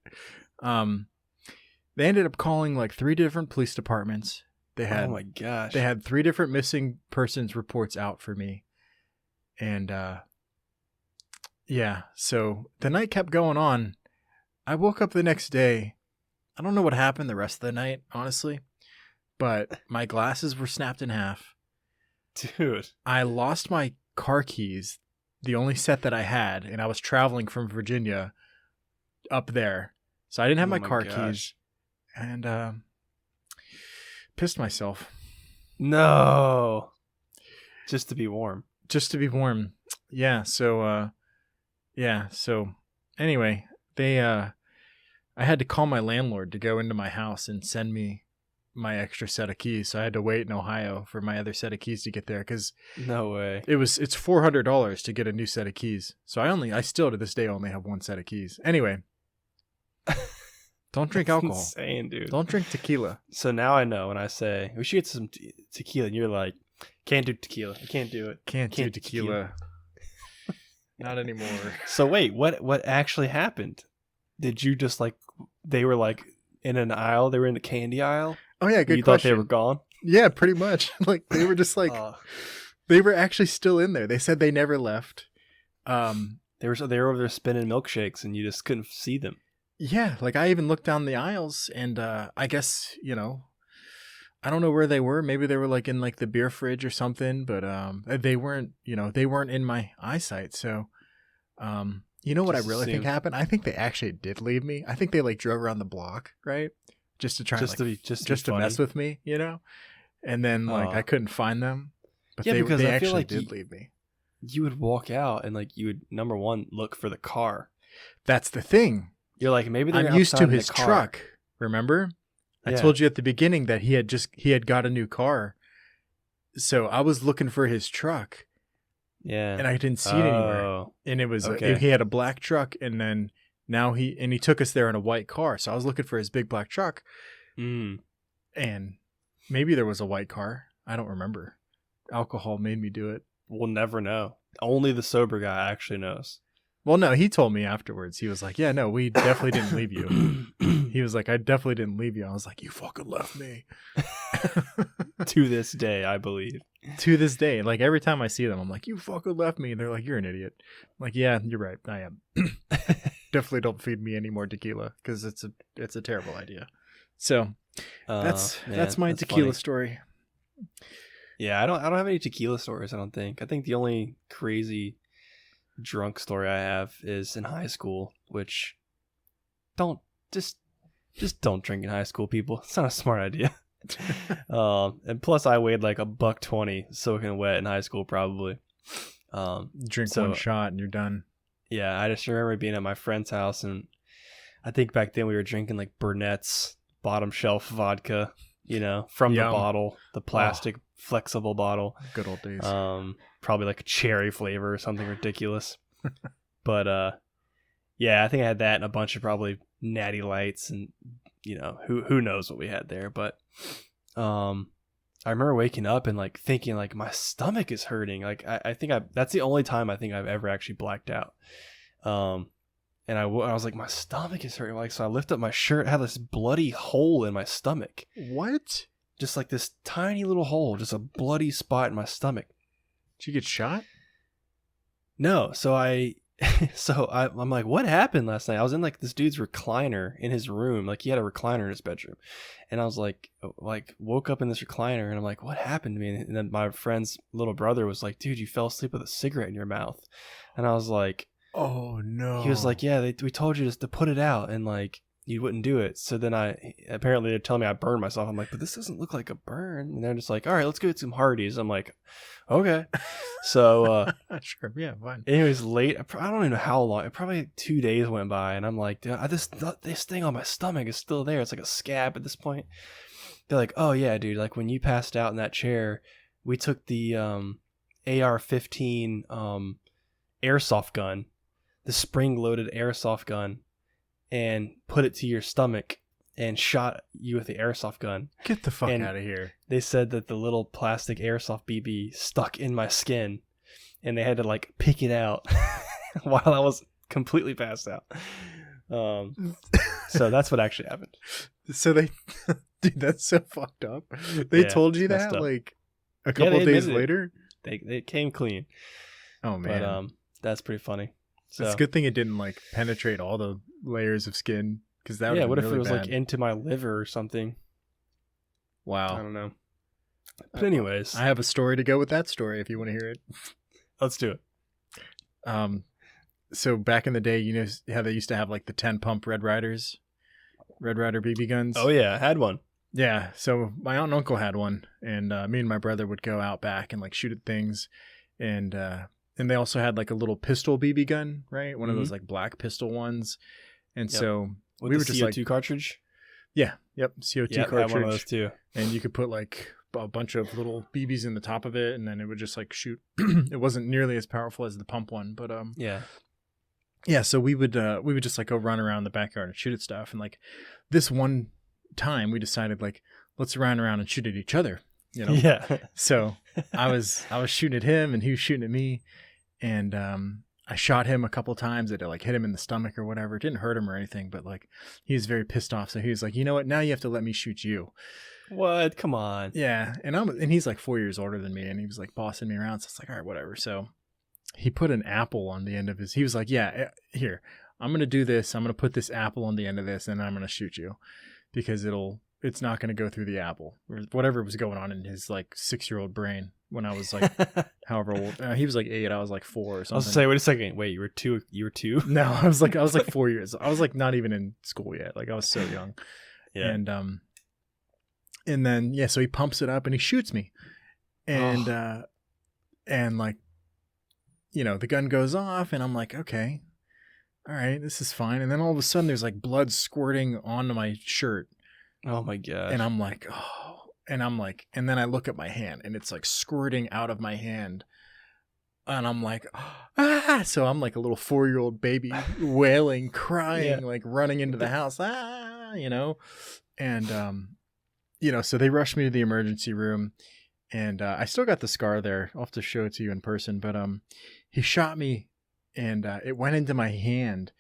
They ended up calling like 3 different police departments.
Oh my gosh.
They had 3 different missing persons reports out for me. And yeah, so the night kept going on. I woke up the next day. I don't know what happened the rest of the night, honestly. But my glasses were snapped in half.
Dude.
I lost my car keys, the only set that I had, and I was traveling from Virginia up there. So I didn't have my car keys. And pissed myself.
No. Just to be warm.
Yeah, so anyway, I had to call my landlord to go into my house and send me my extra set of keys. So I had to wait in Ohio for my other set of keys to get there because
no way.
It's $400 to get a new set of keys. So I still to this day only have 1 set of keys. Anyway, don't drink alcohol.
Insane, dude.
Don't drink tequila.
So now I know when I say we should get some tequila, and you're like, can't do tequila. I can't do it.
Can't do tequila. Not anymore.
So wait, what actually happened? Did you just like they were like in an aisle? They were in the candy aisle.
Oh yeah, good
you
question.
Thought they were gone?
Yeah, pretty much. Like they were just like they were actually still in there. They said they never left.
They were over there spinning milkshakes, and you just couldn't see them.
Yeah, like I even looked down the aisles, and I guess I don't know where they were. Maybe they were like in like the beer fridge or something, but they weren't. They weren't in my eyesight. So, what I really think happened? I think they actually did leave me. I think they like drove around the block, right? Just to try to mess with me, and then like I couldn't find them, but they actually did leave me.
You would walk out and like you would number one look for the car.
That's the thing.
You're like maybe they're
I'm used to his truck. Remember, I told you at the beginning that he had got a new car, so I was looking for his truck.
Yeah.
and I didn't see it anywhere.
Oh.
And it was
Okay.
he had a black truck, and then he took us there in a white car. So I was looking for his big black truck,
Mm.
and maybe there was a white car. I don't remember. Alcohol made me do it.
We'll never know. Only the sober guy actually knows.
Well, no, he told me afterwards. He was like, "Yeah, no, we definitely didn't leave you." He was like, "I definitely didn't leave you." I was like, "You fucking left me."
To this day, I believe.
To this day, like every time I see them, I'm like, "You fucking left me." And they're like, "You're an idiot." I'm like, yeah, you're right. I am. Definitely don't feed me any more tequila because it's a terrible idea. So that's my tequila
funny.
story.
Yeah, I don't have any tequila stories, I don't think. I think the only crazy drunk story I have is in high school, which don't just don't drink in high school, people. It's not a smart idea. And plus I weighed like $120 soaking wet in high school probably.
Drink one shot and you're done.
Yeah, I just remember being at my friend's house, and I think back then we were drinking like Burnett's bottom shelf vodka, from
Yum.
the bottle, the plastic flexible bottle.
Good old days.
Probably like a cherry flavor or something ridiculous. But yeah, I think I had that and a bunch of probably Natty Lights, and who knows what we had there. But I remember waking up and like thinking like my stomach is hurting. Like I think that's the only time I think I've ever actually blacked out. And I was like, my stomach is hurting. Like, so I lift up my shirt, had this bloody hole in my stomach.
What?
Just like this tiny little hole, just a bloody spot in my stomach.
Did you get shot?
No. So I'm like, what happened last night? I was in like this dude's recliner in his room. Like he had a recliner in his bedroom. And I was like woke up in this recliner, and I'm like, what happened to me? And then my friend's little brother was like, dude, you fell asleep with a cigarette in your mouth. And I was like,
oh no.
He was like, yeah, we told you just to put it out, and like you wouldn't do it. So then apparently they're telling me I burned myself. I'm like, but this doesn't look like a burn. And they're just like, all right, let's go get some Hardee's. I'm like, okay. So
sure, yeah, fine.
anyways, late, I don't even know how long, probably 2 days went by, and I'm like, dude, this thing on my stomach is still there. It's like a scab at this point. They're like, oh yeah, dude, like when you passed out in that chair, we took the AR-15 airsoft gun, the spring-loaded airsoft gun, and put it to your stomach and shot you with the airsoft gun.
Get the fuck out of here.
They said that the little plastic airsoft BB stuck in my skin, and they had to like pick it out while I was completely passed out. So that's what actually happened.
So they, dude, that's so fucked up. They told you that like a couple of days later?
They came clean.
Oh man.
But that's pretty funny. So
it's a good thing it didn't like penetrate all the layers of skin, because that would
what if
really
it was
bad.
like into my liver or something?
Wow.
I don't know. But anyways,
I have a story to go with that story if you want to hear it.
Let's do it.
So back in the day, you know how they used to have like the 10 pump Red Rider BB guns?
Oh yeah, I had one.
Yeah, so my aunt and uncle had one, and me and my brother would go out back and like shoot at things, and they also had like a little pistol BB gun, right? One of those like black pistol ones, and so
with
we
the
were just
CO2
like
cartridge.
Yeah, yep, CO2 cartridge.
I had one of those too.
And you could put like a bunch of little BBs in the top of it, and then it would just like shoot. It wasn't nearly as powerful as the pump one, but yeah. So we would just like go run around the backyard and shoot at stuff, and like this one time we decided like let's run around and shoot at each other, you know.
Yeah.
So I was shooting at him and he was shooting at me, and I shot him a couple times. It like hit him in the stomach or whatever. It didn't hurt him or anything, but like he was very pissed off. So he was like, you know what? Now you have to let me shoot you.
What? Come on.
Yeah, and he's like 4 years older than me, and he was like bossing me around. So it's like, all right, whatever. So he put an apple on the end of his. He was like, yeah, here, I'm gonna do this. I'm gonna put this apple on the end of this, and I'm gonna shoot you because it's not gonna go through the apple or whatever was going on in his like 6-year-old brain when I was like, however old. He was like 8. I was like 4 or something.
I was saying, wait a second. Wait, you were 2? You were 2?
No, I was like 4 years. I was like not even in school yet. Like I was so young.
Yeah.
And then yeah, so he pumps it up and he shoots me, and and like, you know, the gun goes off and I'm like, okay, all right, this is fine. And then all of a sudden there's like blood squirting onto my shirt.
Oh my god.
And I'm like, and then I look at my hand and it's like squirting out of my hand And I'm like, ah! So I'm like a little 4-year-old baby wailing, crying,
Yeah.
like running into the house, and so they rushed me to the emergency room, and I still got the scar there. I'll have to show it to you in person, but he shot me, and it went into my hand.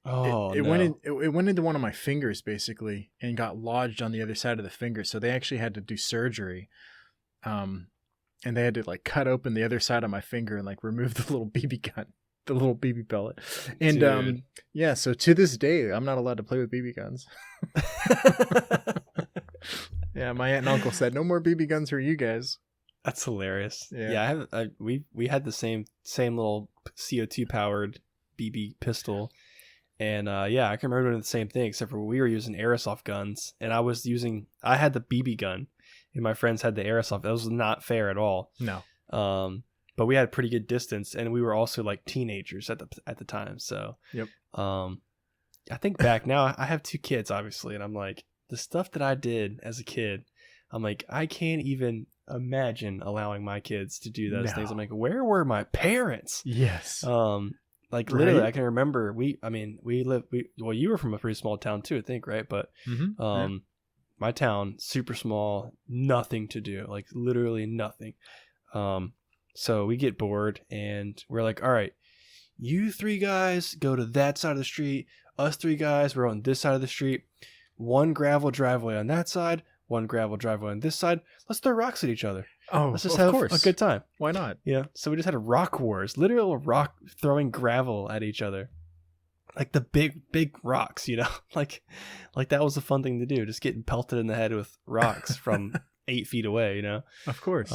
Oh
It
no.
it went into one of my fingers basically, and got lodged on the other side of the finger. So they actually had to do surgery. And they had to like cut open the other side of my finger and like remove the little BB gun, the little BB pellet. And
Dude.
yeah, so to this day, I'm not allowed to play with BB guns. Yeah, my aunt and uncle said no more BB guns for you guys.
That's hilarious.
Yeah.
Yeah, we had the same little CO2 powered BB pistol, and yeah, I can remember doing the same thing, except for we were using airsoft guns, and I had the BB gun, and my friends had the airsoft. That was not fair at all.
No.
But we had pretty good distance, and we were also like teenagers at the time. So
Yep.
I think back now, I have 2 kids, obviously, and I'm like, the stuff that I did as a kid, I'm like, I can't even imagine allowing my kids to do those things. I'm like, where were my parents?
Yes.
Like literally,
Right?
I can remember well, you were from a pretty small town too, I think, right? But
Yeah.
my town, super small, nothing to do, like literally nothing. So we get bored and we're like, all right, you 3 guys go to that side of the street. Us 3 guys, we're on this side of the street. 1 gravel driveway on that side, 1 gravel driveway on this side. Let's throw rocks at each other.
Oh,
Let's just
of
have
course.
a good time.
Why not?
Yeah. So we just had a rock wars, literal rock throwing gravel at each other. Like the big rocks, like that was a fun thing to do. Just getting pelted in the head with rocks from 8 feet away,
Of course.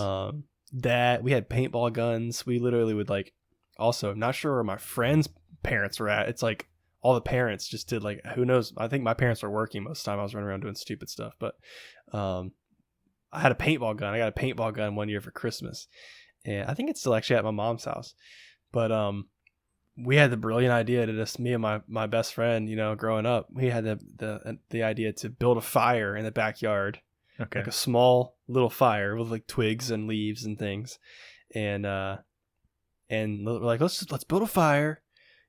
That we had paintball guns. We literally would like, also not sure where my friends' parents were at. It's like all the parents just did like, who knows? I think my parents were working most of the time. I was running around doing stupid stuff, but I had a paintball gun. I got a paintball gun one year for Christmas, and I think it's still actually at my mom's house. But we had the brilliant idea to just, me and my best friend, growing up, we had the idea to build a fire in the backyard,
Okay.
like a small little fire with like twigs and leaves and things, and we're like, let's build a fire,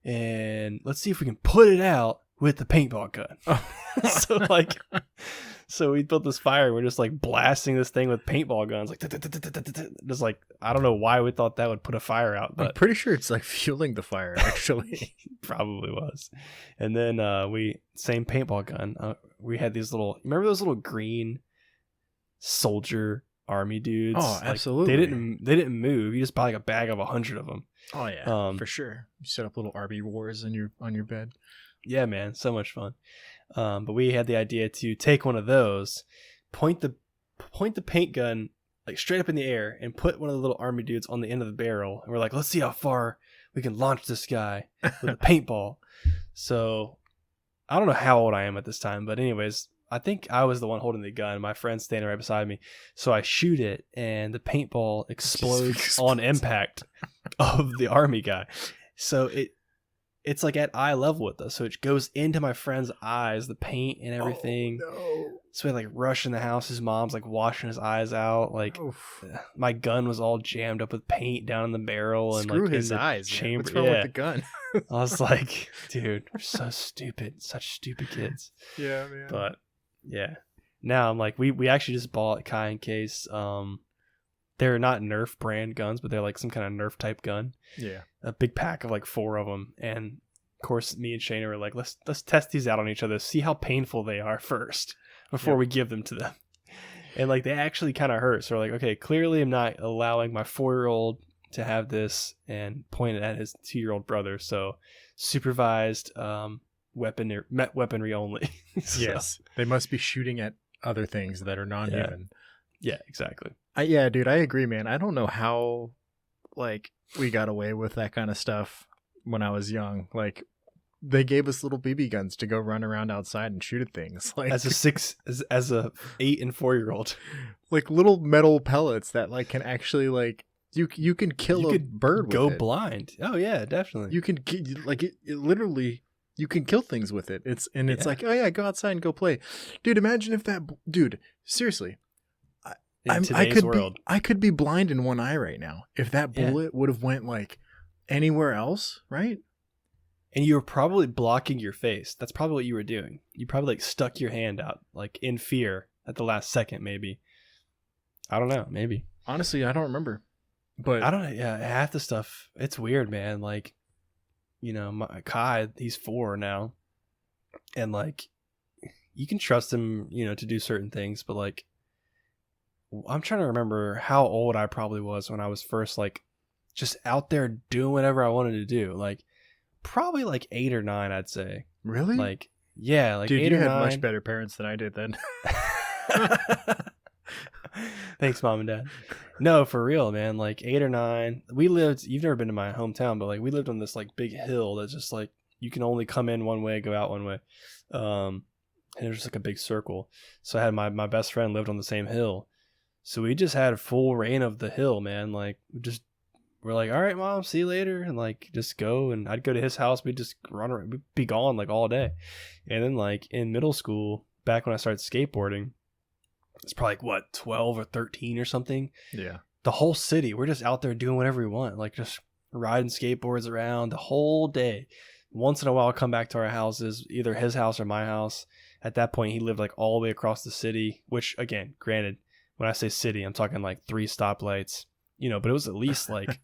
and let's see if we can put it out with the paintball gun. So we built this fire. We're just like blasting this thing with paintball guns, like just like, I don't know why we thought that would put a fire out,
I'm
but
pretty sure it's like fueling the fire, actually.
probably was. And then same paintball gun. We had these remember those little green soldier army dudes?
Oh,
Like,
absolutely.
they didn't move. You just buy like a bag of 100 of them.
Oh yeah, for sure. You set up little RB wars on your bed.
Yeah, man, so much fun. But we had the idea to take one of those, point the paint gun like straight up in the air, and put one of the little army dudes on the end of the barrel. And we're like, let's see how far we can launch this guy with a paintball. So I don't know how old I am at this time, but anyways, I think I was the one holding the gun. My friend's standing right beside me. So I shoot it, and the paintball explodes on impact of the army guy. So it's like at eye level with us. So it goes into my friend's eyes, the paint and everything.
Oh, no.
So we like rush in the house. His mom's like washing his eyes out. Like,
Oof.
my gun was all jammed up with paint down in the barrel. And
Screw
like
his
in the
eyes.
chamber.
What's wrong with the gun?
I was like, dude, we're so stupid. Such stupid kids.
Yeah, man.
But yeah, now I'm like, we actually just bought Kai and Case. They're not Nerf brand guns, but they're like some kind of Nerf type gun.
Yeah.
A big pack of like 4 of them. And of course, me and Shayna were like, let's test these out on each other, see how painful they are first before we give them to them. And like, they actually kind of hurt. So we're like, okay, clearly I'm not allowing my 4-year-old to have this, and pointed at his 2-year-old brother. So supervised weaponry only. So,
Yes. They must be shooting at other things that are non-human.
yeah, exactly.
Yeah, dude, I agree, man. I don't know how like we got away with that kind of stuff when I was young. Like, they gave us little BB guns to go run around outside and shoot at things. Like,
As a 8 and 4-year-old,
like little metal pellets that like can actually like you can kill a bird with
go
it.
blind. Oh yeah, definitely.
You can like it literally. You can kill things with it. It's like, oh yeah, go outside and go play, dude. Imagine if dude. Seriously,
in today's world.
I could be blind in one eye right now if that bullet would have went like anywhere else, right?
And you were probably blocking your face. That's probably what you were doing. You probably like stuck your hand out like in fear at the last second, maybe. I don't know, maybe.
Honestly, I don't remember. But
I don't know. Yeah, half the stuff, it's weird, man. Like, you know, Kai, he's 4 now. And like, you can trust him, you know, to do certain things. But like, I'm trying to remember how old I probably was when I was first like just out there doing whatever I wanted to do. Like, probably like 8 or 9, I'd say.
Really?
Like, yeah, like
dude,
8
you
or
had
9.
much better parents than I did then.
Thanks, Mom and Dad. No, for real, man. Like 8 or 9. We lived, you've never been to my hometown, but like we lived on this like big hill that's just like you can only come in one way, go out one way. And it was just like a big circle. So I had my best friend lived on the same hill. So we just had full reign of the hill, man. Like we're like, all right, Mom, see you later. And like just go. And I'd go to his house. We'd just run around, we'd be gone like all day. And then like in middle school, back when I started skateboarding, it's probably like what, 12 or 13 or something.
Yeah.
The whole city, we're just out there doing whatever we want. Like just riding skateboards around the whole day. Once in a while, I'll come back to our houses, either his house or my house. At that point, he lived like all the way across the city, which again, granted, when I say city, I'm talking like 3 stoplights, you know, but it was at least like,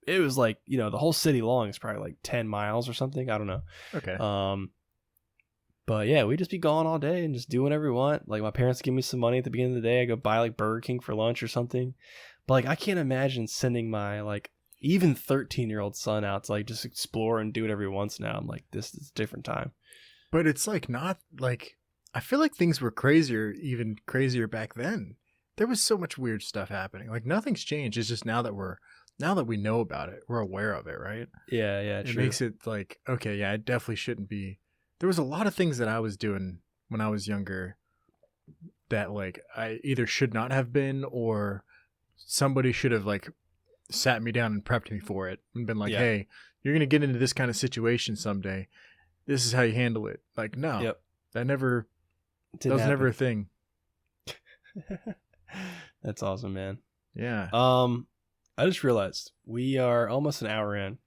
it was like, you know, the whole city long is probably like 10 miles or something. I don't know.
Okay.
But yeah, we just be gone all day and just do whatever we want. Like my parents give me some money at the beginning of the day. I go buy like Burger King for lunch or something. But like, I can't imagine sending my like even 13-year-old son out to like just explore and do whatever he wants now. I'm like, this is a different time.
But it's like not like, I feel like things were crazier, even crazier back then. There was so much weird stuff happening. Like nothing's changed. It's just now that we know about it, we're aware of it, right?
Yeah, yeah,
it
true.
makes it like, okay, yeah, I definitely shouldn't be. There was a lot of things that I was doing when I was younger that like I either should not have been, or somebody should have like sat me down and prepped me for it and been like, hey, you're going to get into this kind of situation someday. This is how you handle it. Like, no, that was never a thing.
That's awesome, man.
Yeah.
I just realized we are almost an hour in.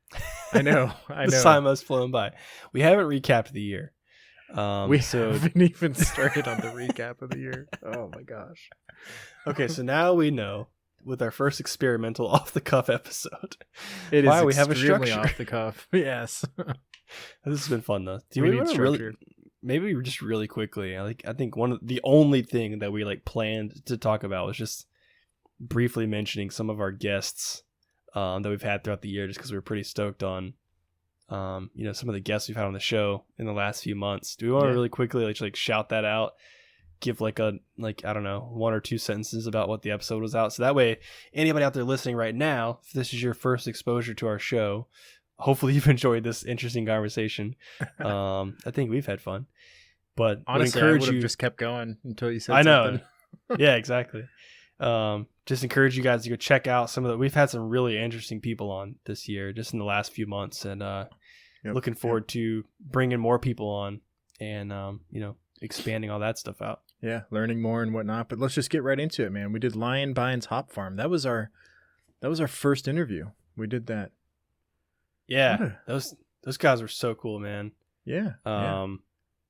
I know.
This time has flown by. We haven't recapped the year.
We haven't even started on the recap of the year. Oh my gosh.
Okay, so now we know with our first experimental off the cuff episode.
It
why
is
we have a
extremely
structure.
off the cuff. Yes.
This has been fun though.
We need structure.
Maybe just really quickly. I think one of the only thing that we like planned to talk about was just briefly mentioning some of our guests that we've had throughout the year, just because we were pretty stoked on you know, some of the guests we've had on the show in the last few months. Do we want to really quickly like shout that out, give like I don't know, 1 or 2 sentences about what the episode was out, so that way anybody out there listening right now, if this is your first exposure to our show, hopefully you've enjoyed this interesting conversation. I think we've had fun, but
honestly, I would have just kept going until you said something.
Yeah, exactly. Just encourage you guys to go check out some of the, we've had some really interesting people on this year, just in the last few months, and looking forward to bringing more people on and you know, expanding all that stuff out.
Yeah, learning more and whatnot. But let's just get right into it, man. We did Lion Bynes Hop Farm. That was our first interview. We did that.
Yeah, those guys were so cool, man.
Yeah.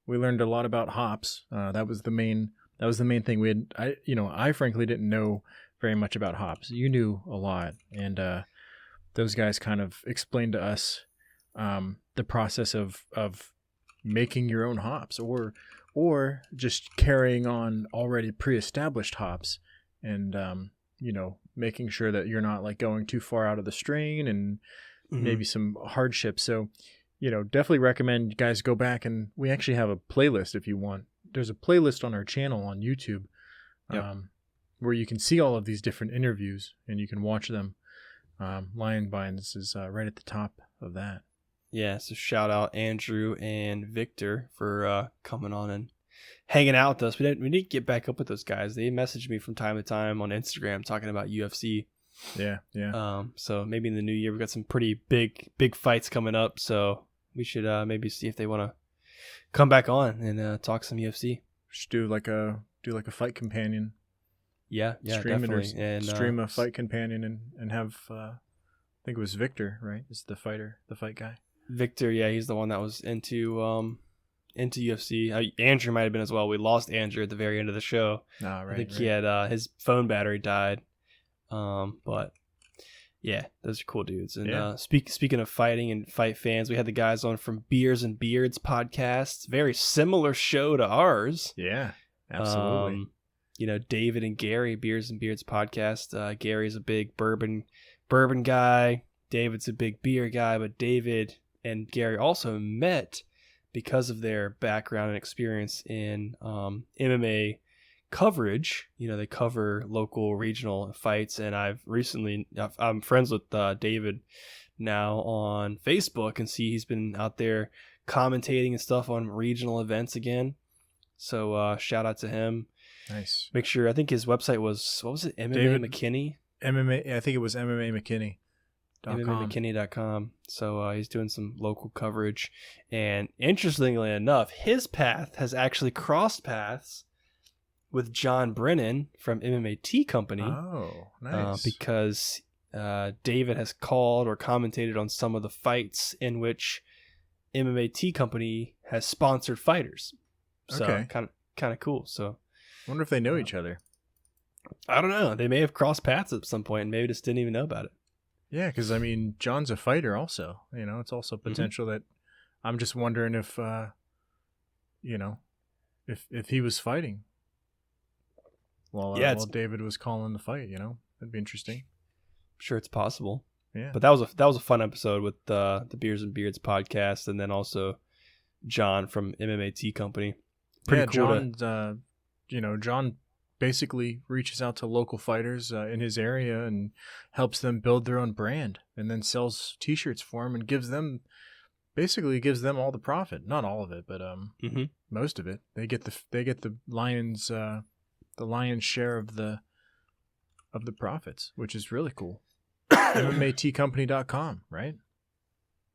We learned a lot about hops. That was the main thing. I frankly didn't know very much about hops. You knew a lot, and those guys kind of explained to us the process of making your own hops, or just carrying on already pre-established hops, and making sure that you're not like going too far out of the strain and maybe some hardships. So, definitely recommend you guys go back, and we actually have a playlist if you want. There's a playlist on our channel on YouTube where you can see all of these different interviews and you can watch them. Lion Bynes is right at the top of that.
Yeah, so shout out Andrew and Victor for coming on and hanging out with us. We didn't get back up with those guys. They messaged me from time to time on Instagram talking about UFC.
Yeah.
So maybe in the new year we've got some pretty big fights coming up. So we should maybe see if they want to come back on and talk some UFC.
Just do like a fight companion.
Yeah, definitely. And
stream a fight companion and have I think it was Victor, right? Is the fight guy.
Victor, yeah, he's the one that was into UFC. Andrew might have been as well. We lost Andrew at the very end of the show.
Right.
I think he had his phone battery died. But yeah, those are cool dudes. And speaking of fighting and fight fans, we had the guys on from Beers and Beards podcast. Very similar show to ours.
Yeah, absolutely.
David and Gary, Beers and Beards podcast. Gary's a big bourbon guy. David's a big beer guy, but David and Gary also met because of their background and experience in MMA coverage. They cover local regional fights, and I'm friends with David now on Facebook, and see he's been out there commentating and stuff on regional events again. So shout out to him.
Nice.
Make sure, I think his website was, what was it? MMA
David
McKinney?
I think it was MMA McKinney.
MMAMcKinney.com. So he's doing some local coverage. And interestingly enough, his path has actually crossed paths with John Brennan from MMA Company.
Oh, nice.
Because David has called or commentated on some of the fights in which MMA Company has sponsored fighters. So
okay.
kind of cool. So
I wonder if they know each other.
I don't know. They may have crossed paths at some point and maybe just didn't even know about it.
Yeah, because I mean, John's a fighter also. It's also potential that I'm just wondering if, if he was fighting while David was calling the fight. That'd be interesting.
I'm sure it's possible.
Yeah,
but that was a fun episode with the Beers and Beards podcast, and then also John from MMA Company. Pretty cool.
John basically reaches out to local fighters in his area and helps them build their own brand, and then sells T-shirts for them and gives them all the profit. Not all of it, but most of it. They get the lion's share of the profits, which is really cool. MMATcompany.com, right?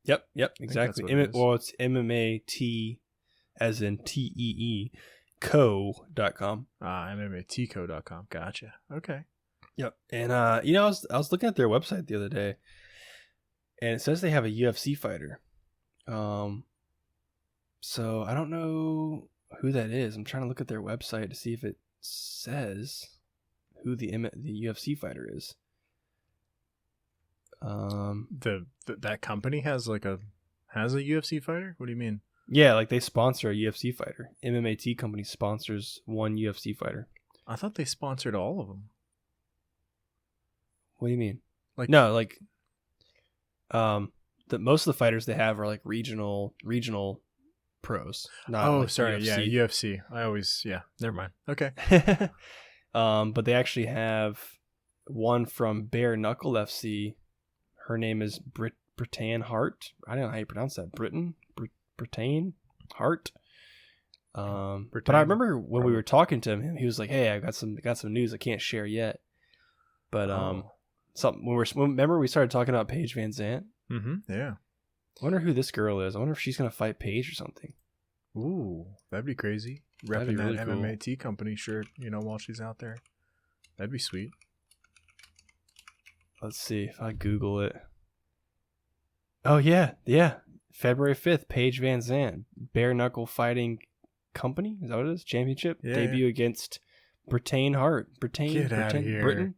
Yep, exactly. It's MMA as in TEE. co.com.
MMATco.com. Gotcha. Okay.
Yep. And I was looking at their website the other day, and it says they have a UFC fighter. So I don't know who that is. I'm trying to look at their website to see if it says who the UFC fighter is.
That company has a UFC fighter? What do you mean?
Yeah, like they sponsor a UFC fighter. MMA Company sponsors one UFC fighter.
I thought they sponsored all of them.
What do you mean?
Like
no, like most of the fighters they have are like regional pros. Not
sorry,
UFC.
Yeah, UFC. Never mind. Okay.
But they actually have one from Bare Knuckle FC. Her name is Britain Hart. I don't know how you pronounce that. Britain Hart. But I remember when we were talking to him, he was like, "Hey, I got some news I can't share yet." But remember we started talking about Paige Van Zandt?
Mm-hmm. Yeah.
I wonder who this girl is. I wonder if she's gonna fight Paige or something.
Ooh, that'd be crazy. Repping that really MMA Company shirt, while she's out there. That'd be sweet.
Let's see if I Google it. Oh yeah. February 5th, Paige Van Zandt, Bare Knuckle Fighting Company. Is that what it is? Championship debut against Britain Hart.
Get out of here.
Britain.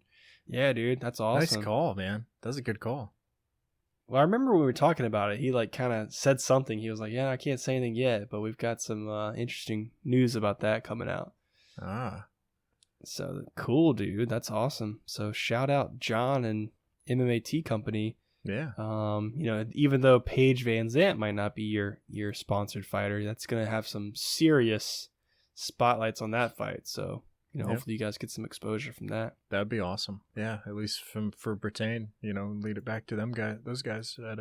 Yeah, dude, that's awesome.
Nice call, man. That's a good call.
Well, I remember when we were talking about it, he kind of said something. He was like, "Yeah, I can't say anything yet, but we've got some interesting news about that coming out." So cool, dude. That's awesome. So shout out John and MMA Company.
Yeah.
Even though Paige Van Zandt might not be your sponsored fighter, that's gonna have some serious spotlights on that fight. So hopefully you guys get some exposure from that.
That'd be awesome. Yeah, at least for Britain, lead it back to those guys at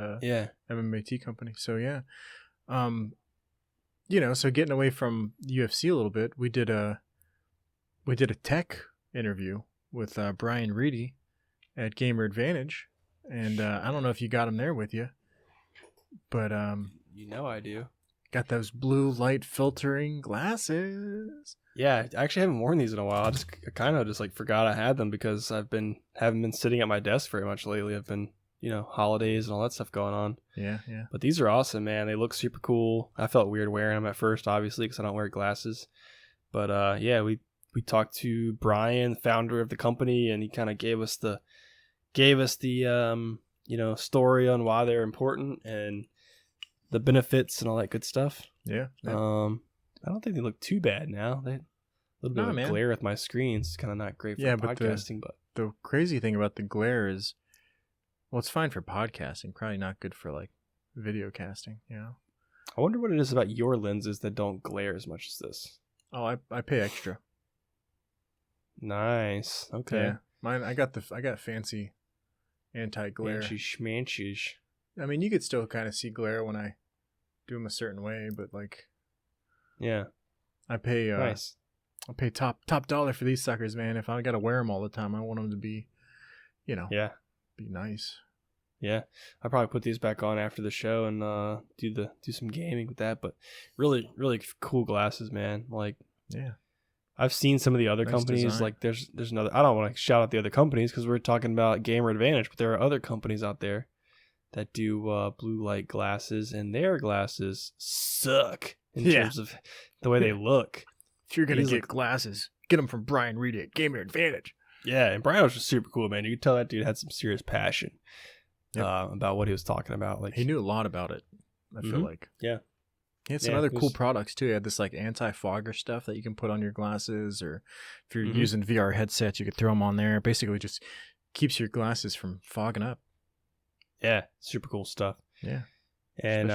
MMA Company. So yeah, so getting away from UFC a little bit, we did a tech interview with Brian Reedy at Gamer Advantage. And I don't know if you got him there with you, but
I do.
Got those blue light filtering glasses.
Yeah, I actually haven't worn these in a while. I kind of just like forgot I had them because haven't been sitting at my desk very much lately. I've been, holidays and all that stuff going on.
Yeah.
But these are awesome, man. They look super cool. I felt weird wearing them at first, obviously, because I don't wear glasses. But yeah, we talked to Brian, the founder of the company, and he kind of gave us the story on why they're important and the benefits and all that good stuff.
Yeah.
I don't think they look too bad now. They a little bit of glare with my screen. It's kind of not great for podcasting. But
the crazy thing about the glare is, well, it's fine for podcasting. Probably not good for like video casting.
I wonder what it is about your lenses that don't glare as much as this.
Oh, I pay extra.
Nice. Okay.
Yeah. Mine. I got fancy anti-glare.
Fancy schmancies.
I mean, you could still kind of see glare when I do them a certain way, but like.
Yeah,
I pay.
Nice.
I pay top dollar for these suckers, man. If I gotta wear them all the time, I want them to be,
yeah,
be nice.
Yeah, I'll probably put these back on after the show and do some gaming with that. But really, really cool glasses, man. Like,
yeah,
I've seen some of the other companies.
Design.
Like, there's another. I don't want to shout out the other companies because we're talking about Gamer Advantage, but there are other companies out there that do blue light glasses, and their glasses suck. In terms of the way they look.
If you're going to get glasses, get them from Brian Reed at Gamer Advantage.
Yeah, and Brian was just super cool, man. You could tell that dude had some serious passion about what he was talking about. Like,
he knew a lot about it, I feel like.
Yeah.
He had some other cool products, too. He had this like anti-fogger stuff that you can put on your glasses, or if you're using VR headsets, you could throw them on there. Basically just keeps your glasses from fogging up.
Yeah, super cool stuff.
Yeah.
And,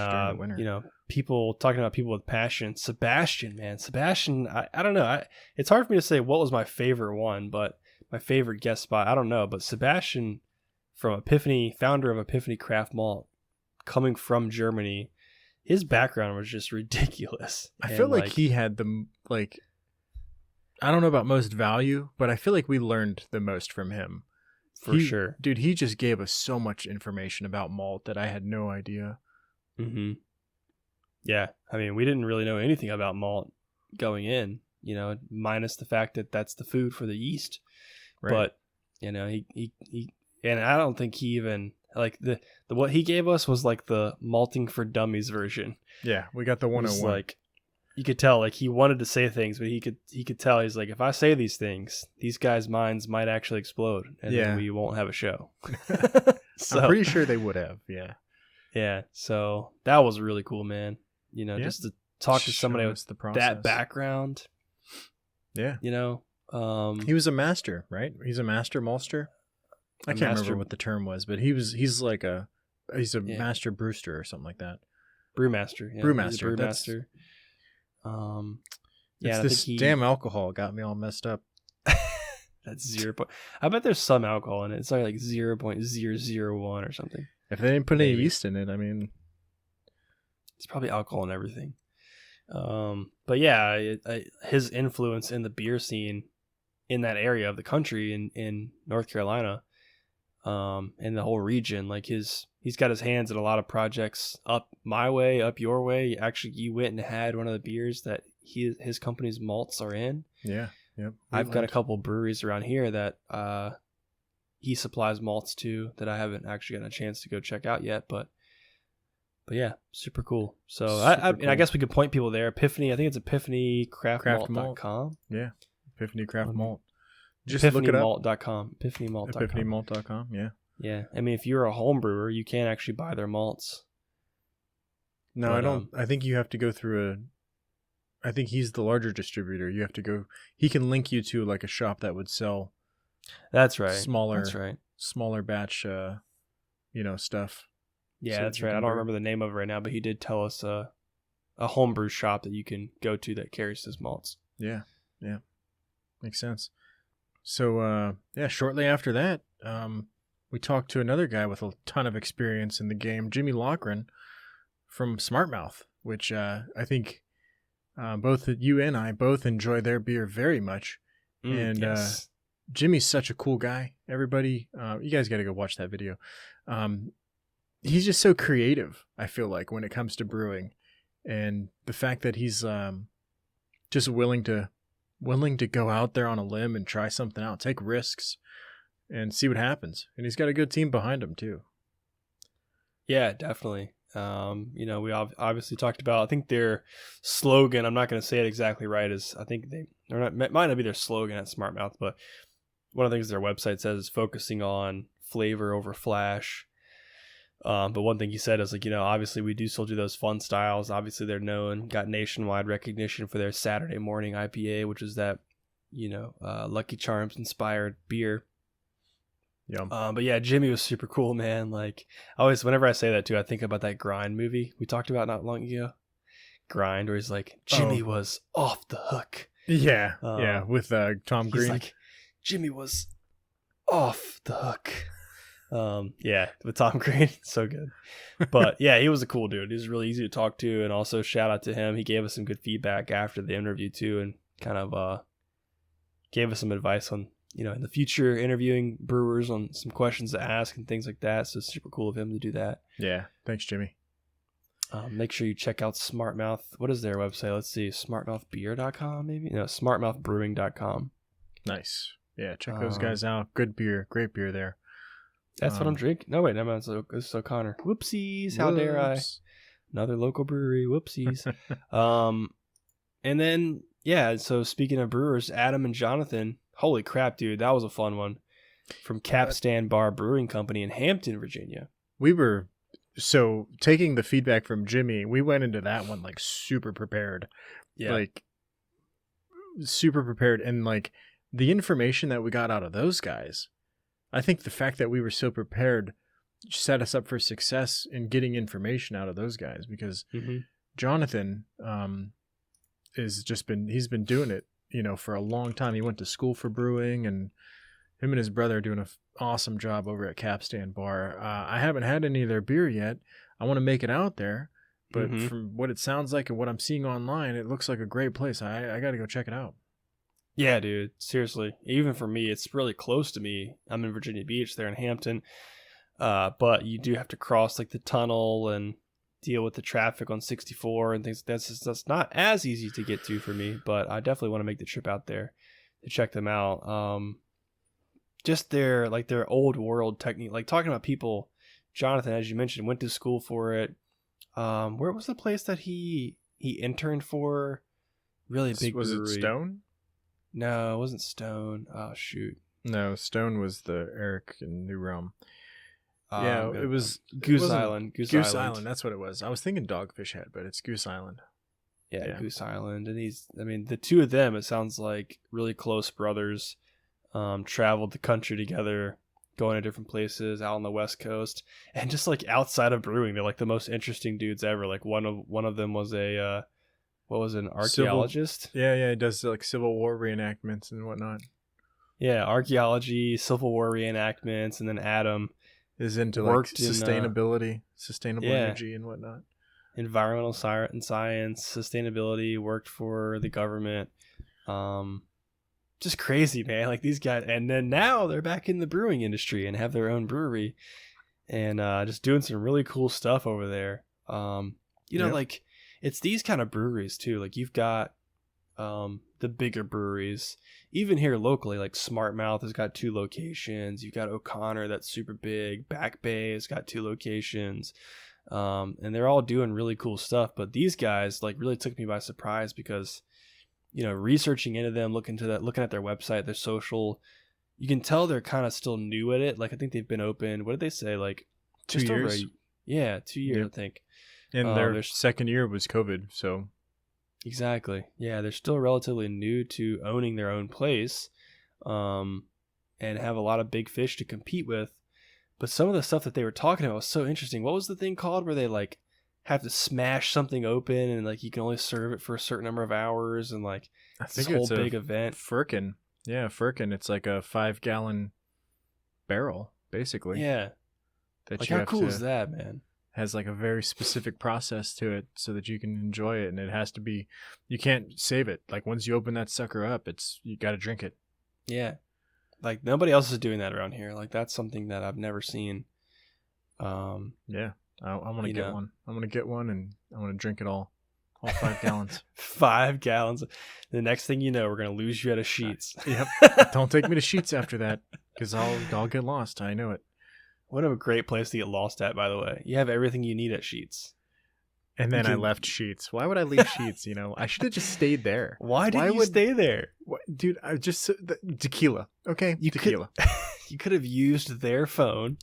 people talking about people with passion. Sebastian, I don't know. It's hard for me to say what was my favorite one, but my favorite guest spot, I don't know. But Sebastian from Epiphany, founder of Epiphany Craft Malt, coming from Germany, his background was just ridiculous.
I feel like he had the, like, I don't know about most value, but I feel like we learned the most from him.
For sure.
Dude, he just gave us so much information about malt that I had no idea.
Mm-hmm. Yeah, I mean, we didn't really know anything about malt going in, minus the fact that that's the food for the yeast. Right. But he and I don't think he even like the what he gave us was like the malting for dummies version.
Yeah, we got the 101.
Like, you could tell like he wanted to say things, but he could tell he's like, if I say these things, these guys' minds might actually explode, and then we won't have a show.
So, I'm pretty sure they would have. Yeah.
Yeah, so that was really cool, man. Just to talk to somebody with that background.
Yeah.
He
was a master, right? He's a master maltster. I can't remember what the term was, but he's a master brewster or something like that.
Brewmaster. Yeah.
Brewmaster.
Brewmaster.
This damn alcohol got me all messed up.
That's 0. I bet there's some alcohol in it. It's like 0.001 or something.
If they didn't put any yeast in it, I mean,
it's probably alcohol and everything. But yeah, his influence in the beer scene in that area of the country in North Carolina, and the whole region, like he's got his hands in a lot of projects up my way, up your way. Actually, you went and had one of the beers that his company's malts are in.
Yeah. Yep.
I've got a couple breweries around here that he supplies malts to that I haven't actually gotten a chance to go check out yet, but yeah, super cool. So I guess we could point people there. Epiphany, I think it's epiphanycraftmalt.com.
Yeah, Epiphany Craft Malt. Just look it up.
Epiphany.com.
Epiphany.com, yeah.
Yeah, I mean, if you're a home brewer, you can actually buy their malts.
No, I don't. I think you have to go through I think he's the larger distributor. You have to go. He can link you to like a shop that would sell.
That's right.
Smaller batch, stuff.
Yeah, that's right. I don't remember the name of it right now, but he did tell us a homebrew shop that you can go to that carries his malts.
Yeah. Makes sense. So, shortly after that, we talked to another guy with a ton of experience in the game, Jimmy Loughran from Smartmouth, which I think both you and I both enjoy their beer very much. Yes. Jimmy's such a cool guy. Everybody, you guys got to go watch that video. He's just so creative, I feel like, when it comes to brewing. and the fact that he's just willing to go out there on a limb and try something out, take risks, and see what happens. And he's got a good team behind him too.
Yeah, definitely. We obviously talked about, I think their slogan, I'm not going to say it exactly right, is I think it might not be their slogan at Smart Mouth, but one of the things their website says is focusing on flavor over flash. But one thing he said is like, obviously we do still do those fun styles. Obviously they're got nationwide recognition for their Saturday morning IPA, which is that, Lucky Charms inspired beer.
Yeah.
But yeah, Jimmy was super cool, man. Like whenever I say that too, I think about that Grind movie we talked about not long ago. Grind, where he's like, Jimmy was off the hook.
Yeah. With Tom Green.
He's like, Jimmy was off the hook. With Tom Green. So good. But yeah, he was a cool dude. He was really easy to talk to, and also shout out to him. He gave us some good feedback after the interview too, and kind of gave us some advice on, in the future interviewing brewers on some questions to ask and things like that. So it's super cool of him to do that.
Yeah. Thanks, Jimmy.
Make sure you check out Smartmouth. What is their website? Let's see. Smartmouthbeer.com maybe? No, smartmouthbrewing.com.
Nice. Yeah, check those guys out. Good beer. Great beer there.
That's what I'm drinking. No, wait, never mind. It's O'Connor. Whoopsies. How dare I? Another local brewery. Whoopsies. And then, so speaking of brewers, Adam and Jonathan, holy crap, dude, that was a fun one. From Capstan Bar Brewing Company in Hampton, Virginia.
We were, so taking the feedback from Jimmy, we went into that one like super prepared.
Yeah.
Like super prepared. And like the information that we got out of those guys, I think the fact that we were so prepared set us up for success in getting information out of those guys, because Jonathan he's been doing it, for a long time. He went to school for brewing, and him and his brother are doing an awesome job over at Capstan Bar. I haven't had any of their beer yet. I want to make it out there, but from what it sounds like and what I'm seeing online, it looks like a great place. I got to go check it out.
Yeah, dude. Seriously. Even for me, it's really close to me. I'm in Virginia Beach. They're in Hampton. But you do have to cross like the tunnel and deal with the traffic on 64 and things. That's not as easy to get to for me, but I definitely want to make the trip out there to check them out. Just their old world technique, like talking about people. Jonathan, as you mentioned, went to school for it. Where was the place that he interned for? Really big brewery.
Was it Stone?
No, it wasn't Stone. Oh, shoot.
No, Stone was the Eric in New Realm. It was
Goose Island.
Goose Island, that's what it was. I was thinking Dogfish Head, but it's Goose Island.
Yeah, Goose Island. And the two of them, it sounds like really close brothers, traveled the country together, going to different places out on the West Coast. And just like outside of brewing, they're like the most interesting dudes ever. Like one of them was an archaeologist?
He does like Civil War reenactments and whatnot.
Yeah, archaeology, Civil War reenactments, and then Adam
is into like sustainability, sustainable energy and whatnot.
Environmental science, sustainability, worked for the government. Just crazy, man. Like these guys, and then now they're back in the brewing industry and have their own brewery, and just doing some really cool stuff over there. Like it's these kind of breweries too. Like you've got the bigger breweries, even here locally, like Smart Mouth has got 2 locations. You've got O'Connor, that's super big. Back Bay has got 2 locations. And they're all doing really cool stuff. But these guys like really took me by surprise because, researching into them, looking at their website, their social, you can tell they're kind of still new at it. Like I think they've been open, what did they say? Like
2 years?
2 years, I think.
And their second year was COVID, so.
Exactly. Yeah, they're still relatively new to owning their own place, and have a lot of big fish to compete with. But some of the stuff that they were talking about was so interesting. What was the thing called where they like have to smash something open and like you can only serve it for a certain number of hours and like
I think
this whole
it's
big event?
Firkin. Yeah, Firkin. It's like a 5-gallon barrel, basically.
Yeah. Like how cool is that, man?
Has like a very specific process to it so that you can enjoy it, and it has to be, you can't save it. Like once you open that sucker up, you got to drink it.
Yeah. Like nobody else is doing that around here. Like that's something that I've never seen.
Yeah. I want to get one. I'm going to get one and I want to drink it all. All 5 gallons.
5 gallons. The next thing you know, we're gonna lose you out of Sheets.
Yep. Don't take me to Sheets after that, because I'll get lost. I know it.
What a great place to get lost at, by the way. You have everything you need at Sheets.
And then I left Sheets. Why would I leave Sheets? I should have just stayed there.
Why did you stay there?
Dude, I just tequila. Okay, tequila.
You could have used their phone.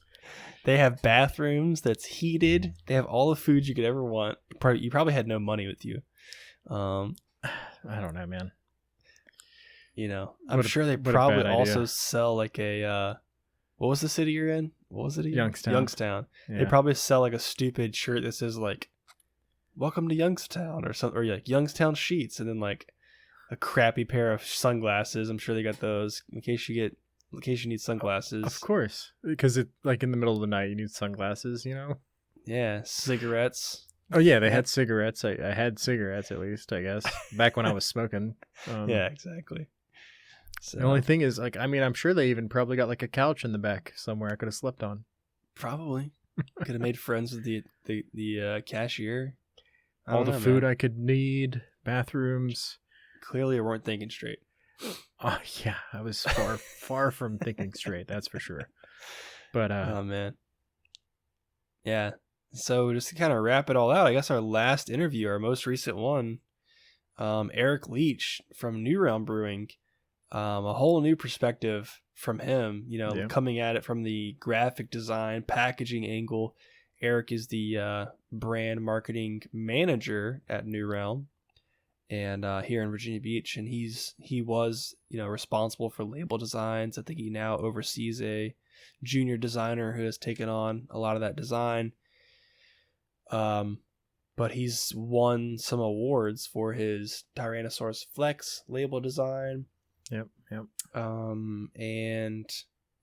They have bathrooms that's heated. They have all the food you could ever want. You probably had no money with you.
I don't know, man.
I'm sure they probably also sell like a what was the city you're in? What was it? Youngstown. Yeah. They probably sell like a stupid shirt that says like "Welcome to Youngstown" or something, or like Youngstown Sheets, and then like a crappy pair of sunglasses. I'm sure they got those in case you need sunglasses.
Of course, because it like in the middle of the night you need sunglasses.
Yeah, cigarettes.
Oh yeah, they had cigarettes. I had cigarettes at least, I guess, back when I was smoking.
Yeah, exactly. So,
the only thing is, like, I mean, I'm sure they even probably got like a couch in the back somewhere I could have slept on.
Probably could have made friends with the cashier.
All the food I could need, bathrooms.
Clearly, you weren't thinking straight.
Oh yeah, I was far from thinking straight. That's for sure. But
oh man, yeah. So just to kind of wrap it all out, I guess our last interview, our most recent one, Eric Leach from New Realm Brewing, a whole new perspective from him. Coming at it from the graphic design, packaging angle. Eric is the brand marketing manager at New Realm, and here in Virginia Beach, and he was responsible for label designs. I think he now oversees a junior designer who has taken on a lot of that design. But he's won some awards for his Tyrannosaurus Flex label design.
Yep.
And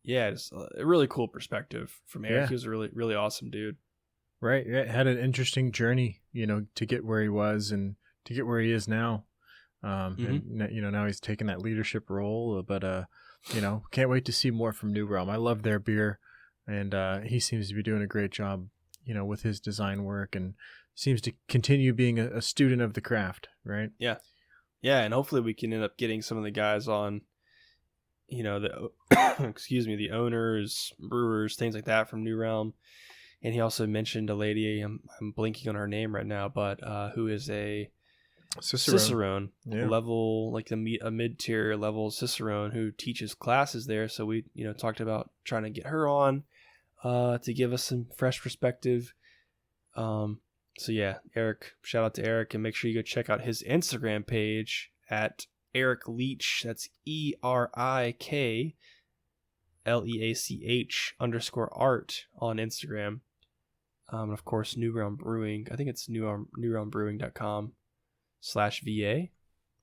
yeah, just a really cool perspective from Eric. Yeah. He was a really, really awesome dude.
Right. Yeah, had an interesting journey, to get where he was and to get where he is now. And now he's taken that leadership role, but can't wait to see more from New Realm. I love their beer, and he seems to be doing a great job, with his design work, and seems to continue being a student of the craft, right?
Yeah. Yeah, and hopefully we can end up getting some of the guys on, the the owners, brewers, things like that from New Realm. And he also mentioned a lady, I'm blinking on her name right now, but who is a Cicerone level, like a mid-tier level Cicerone who teaches classes there. So we, talked about trying to get her on to give us some fresh perspective. So yeah, Eric, shout out to Eric, and make sure you go check out his Instagram page at Eric Leach. That's ERIKLEACH _art on Instagram. And of course, New Realm Brewing. I think it's newrealmbrewing.com/VA.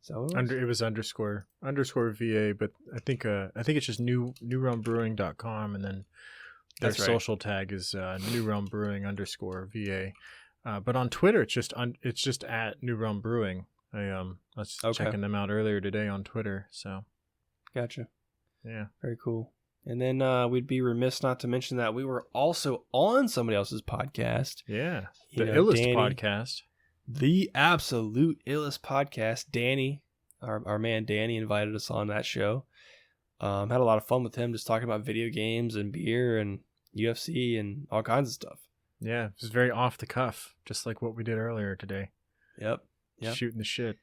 So
it was underscore VA, but I think it's just newrealmbrewing.com, and then their social tag is New Realm Brewing _VA. But on Twitter, it's just at New Realm Brewing. I was checking them out earlier today on Twitter. So,
gotcha.
Yeah,
very cool. And then we'd be remiss not to mention that we were also on somebody else's podcast.
Yeah, the illest podcast.
The absolute illest podcast. Danny, our man Danny, invited us on that show. Had a lot of fun with him, just talking about video games and beer and UFC and all kinds of stuff.
Yeah, it was very off the cuff, just like what we did earlier today.
Yep.
Shooting the shit.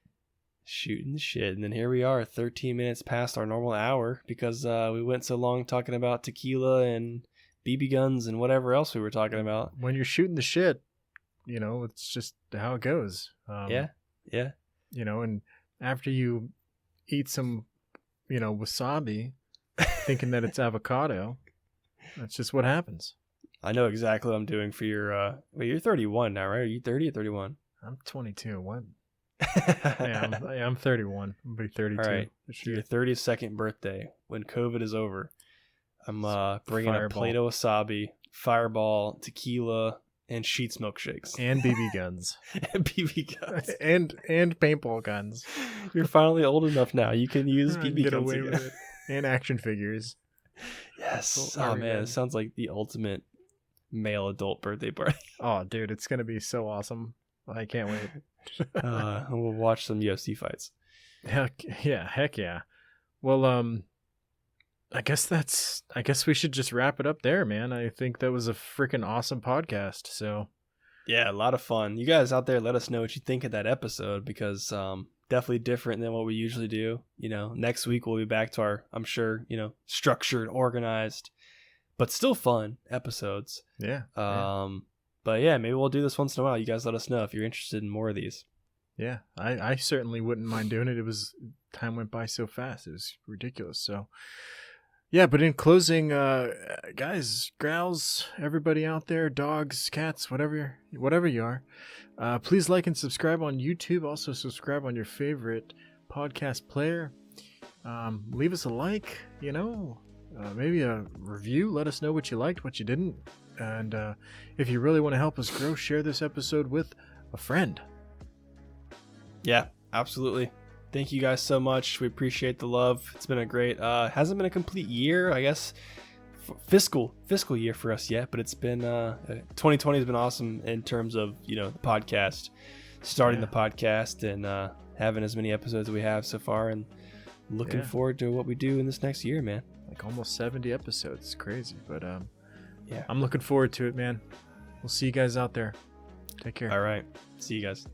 And then here we are 13 minutes past our normal hour because we went so long talking about tequila and BB guns and whatever else we were talking about.
When you're shooting the shit, it's just how it goes.
Yeah.
And after you eat some, wasabi, thinking that it's avocado, that's just what happens.
I know exactly what I'm doing for your you're 31 now, right? Are you 30 or 31?
I'm 22. What? I'm 31. I'll be 32.
All right. Your 32nd birthday, when COVID is over, I'm bringing a plate of wasabi, Fireball, tequila, and Sheets milkshakes.
And BB guns.
And BB guns.
and paintball guns.
You're finally old enough now. You can use BB guns
away with it. And action figures.
Yes. Oh, man. It sounds like the ultimate male adult birthday party.
Oh, dude. It's going to be so awesome. I can't wait.
And we'll watch some UFC fights.
Heck yeah. Well, I guess we should just wrap it up there, man. I think that was a freaking awesome podcast. So
Yeah, a lot of fun. You guys out there, let us know what you think of that episode, because definitely different than what we usually do. Next week we'll be back to our, I'm sure, structured, organized, but still fun episodes.
yeah.
But yeah, maybe we'll do this once in a while. You guys let us know if you're interested in more of these.
Yeah, I certainly wouldn't mind doing it. Time went by so fast. It was ridiculous. So yeah, but in closing, guys, growls, everybody out there, dogs, cats, whatever you are, please like and subscribe on YouTube. Also subscribe on your favorite podcast player. Leave us a like, maybe a review. Let us know what you liked, what you didn't. And if you really want to help us grow, share this episode with a friend.
Yeah, absolutely. Thank you guys so much. We appreciate the love. It's been a great, hasn't been a complete year, I guess, fiscal year for us yet, but it's been, 2020 has been awesome in terms of, the podcast, starting the podcast and having as many episodes as we have so far, and looking forward to what we do in this next year, man.
Like almost 70 episodes. It's crazy, but
yeah,
I'm looking forward to it, man. We'll see you guys out there. Take care.
All right. See you guys.